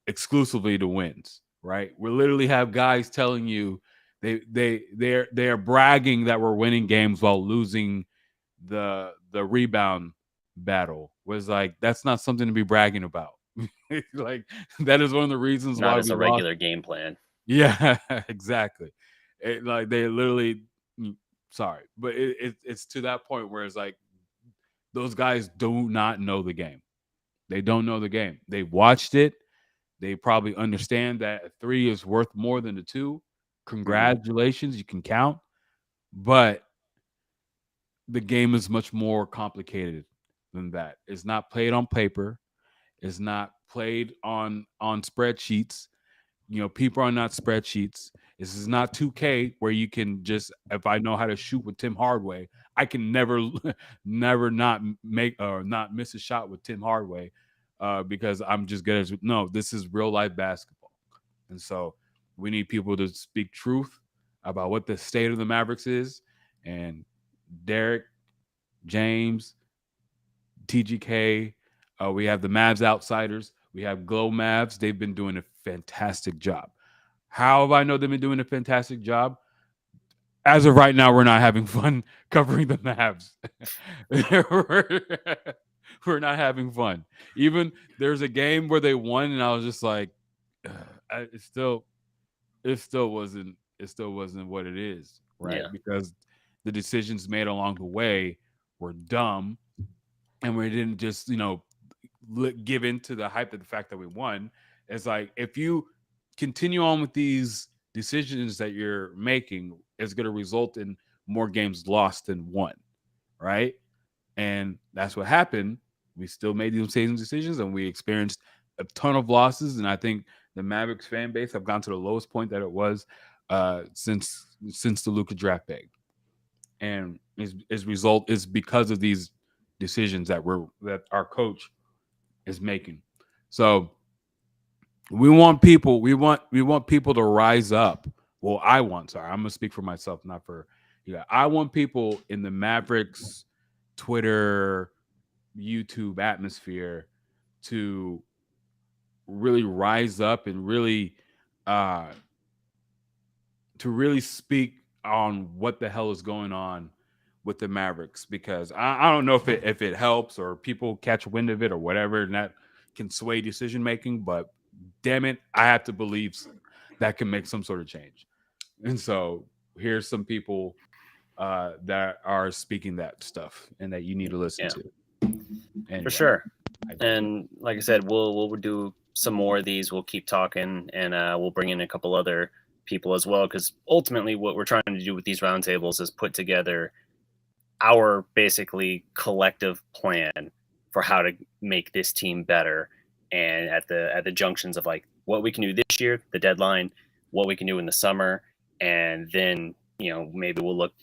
exclusively to wins. Right? We literally have guys telling you they're bragging that we're winning games while losing the rebound battle. Was like, that's not something to be bragging about. Like, that is one of the reasons Not why as we a lost. regular game plan. Yeah, exactly. Like, they literally, sorry, but it's to that point where it's like those guys do not know the game. They don't know the game. They watched it. They probably understand that a 3 is worth more than a 2. Congratulations, you can count. But the game is much more complicated than that. It's not played on paper. It's not played on spreadsheets. People are not spreadsheets. This is not 2K where you can just, if I know how to shoot with Tim Hardaway, I can never never not make or not miss a shot with Tim Hardaway because I'm just good as no. This is real life basketball, and so we need people to speak truth about what the state of the Mavericks is. And Derek, James, TGK. We have the Mavs Outsiders. We have Glow Mavs. They've been doing a fantastic job. How have I know they've been doing a fantastic job? As of right now, we're not having fun covering the Mavs. We're not having fun. Even there's a game where they won, and I was just like, it still wasn't what it is, right? Yeah. Because the decisions made along the way were dumb, and we didn't just give into the hype of the fact that we won. It's like, if you continue on with these decisions that you're making, it's going to result in more games lost than won, right? And that's what happened. We still made these same decisions, and we experienced a ton of losses. And I think the Mavericks fan base have gone to the lowest point that it was since the Luka draft pick. And his result is because of these decisions that our coach is making. So we want people to rise up. Well, I'm gonna speak for myself, not for you guys. I want people in the Mavericks Twitter, YouTube atmosphere to really rise up and really speak on what the hell is going on with the Mavericks, because I don't know if it helps or people catch wind of it or whatever, and that can sway decision making. But damn it, I have to believe that can make some sort of change. And so here's some people that are speaking that stuff and that you need to listen to. Anyway, for sure. And like I said, we'll do some more of these. We'll keep talking, and we'll bring in a couple other people as well, because ultimately what we're trying to do with these roundtables is put together our basically collective plan for how to make this team better, and at the junctions of like what we can do this year, the deadline, what we can do in the summer, and then maybe we'll look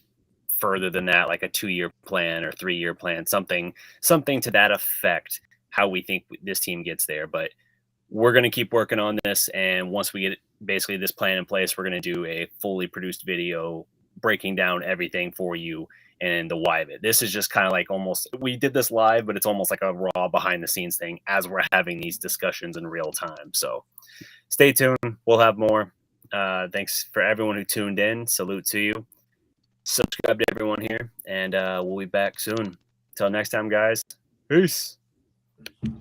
further than that, like a 2-year plan or 3-year plan, something to that effect, how we think this team gets there. But we're going to keep working on this, and once we get basically this plan in place, we're going to do a fully produced video breaking down everything for you and the why of it. This is just kind of like, almost, we did this live, but it's almost like a raw behind the scenes thing as we're having these discussions in real time. So stay tuned. We'll have more. Thanks for everyone who tuned in. Salute to you. Subscribe to everyone here, and we'll be back soon. Till next time, guys. Peace.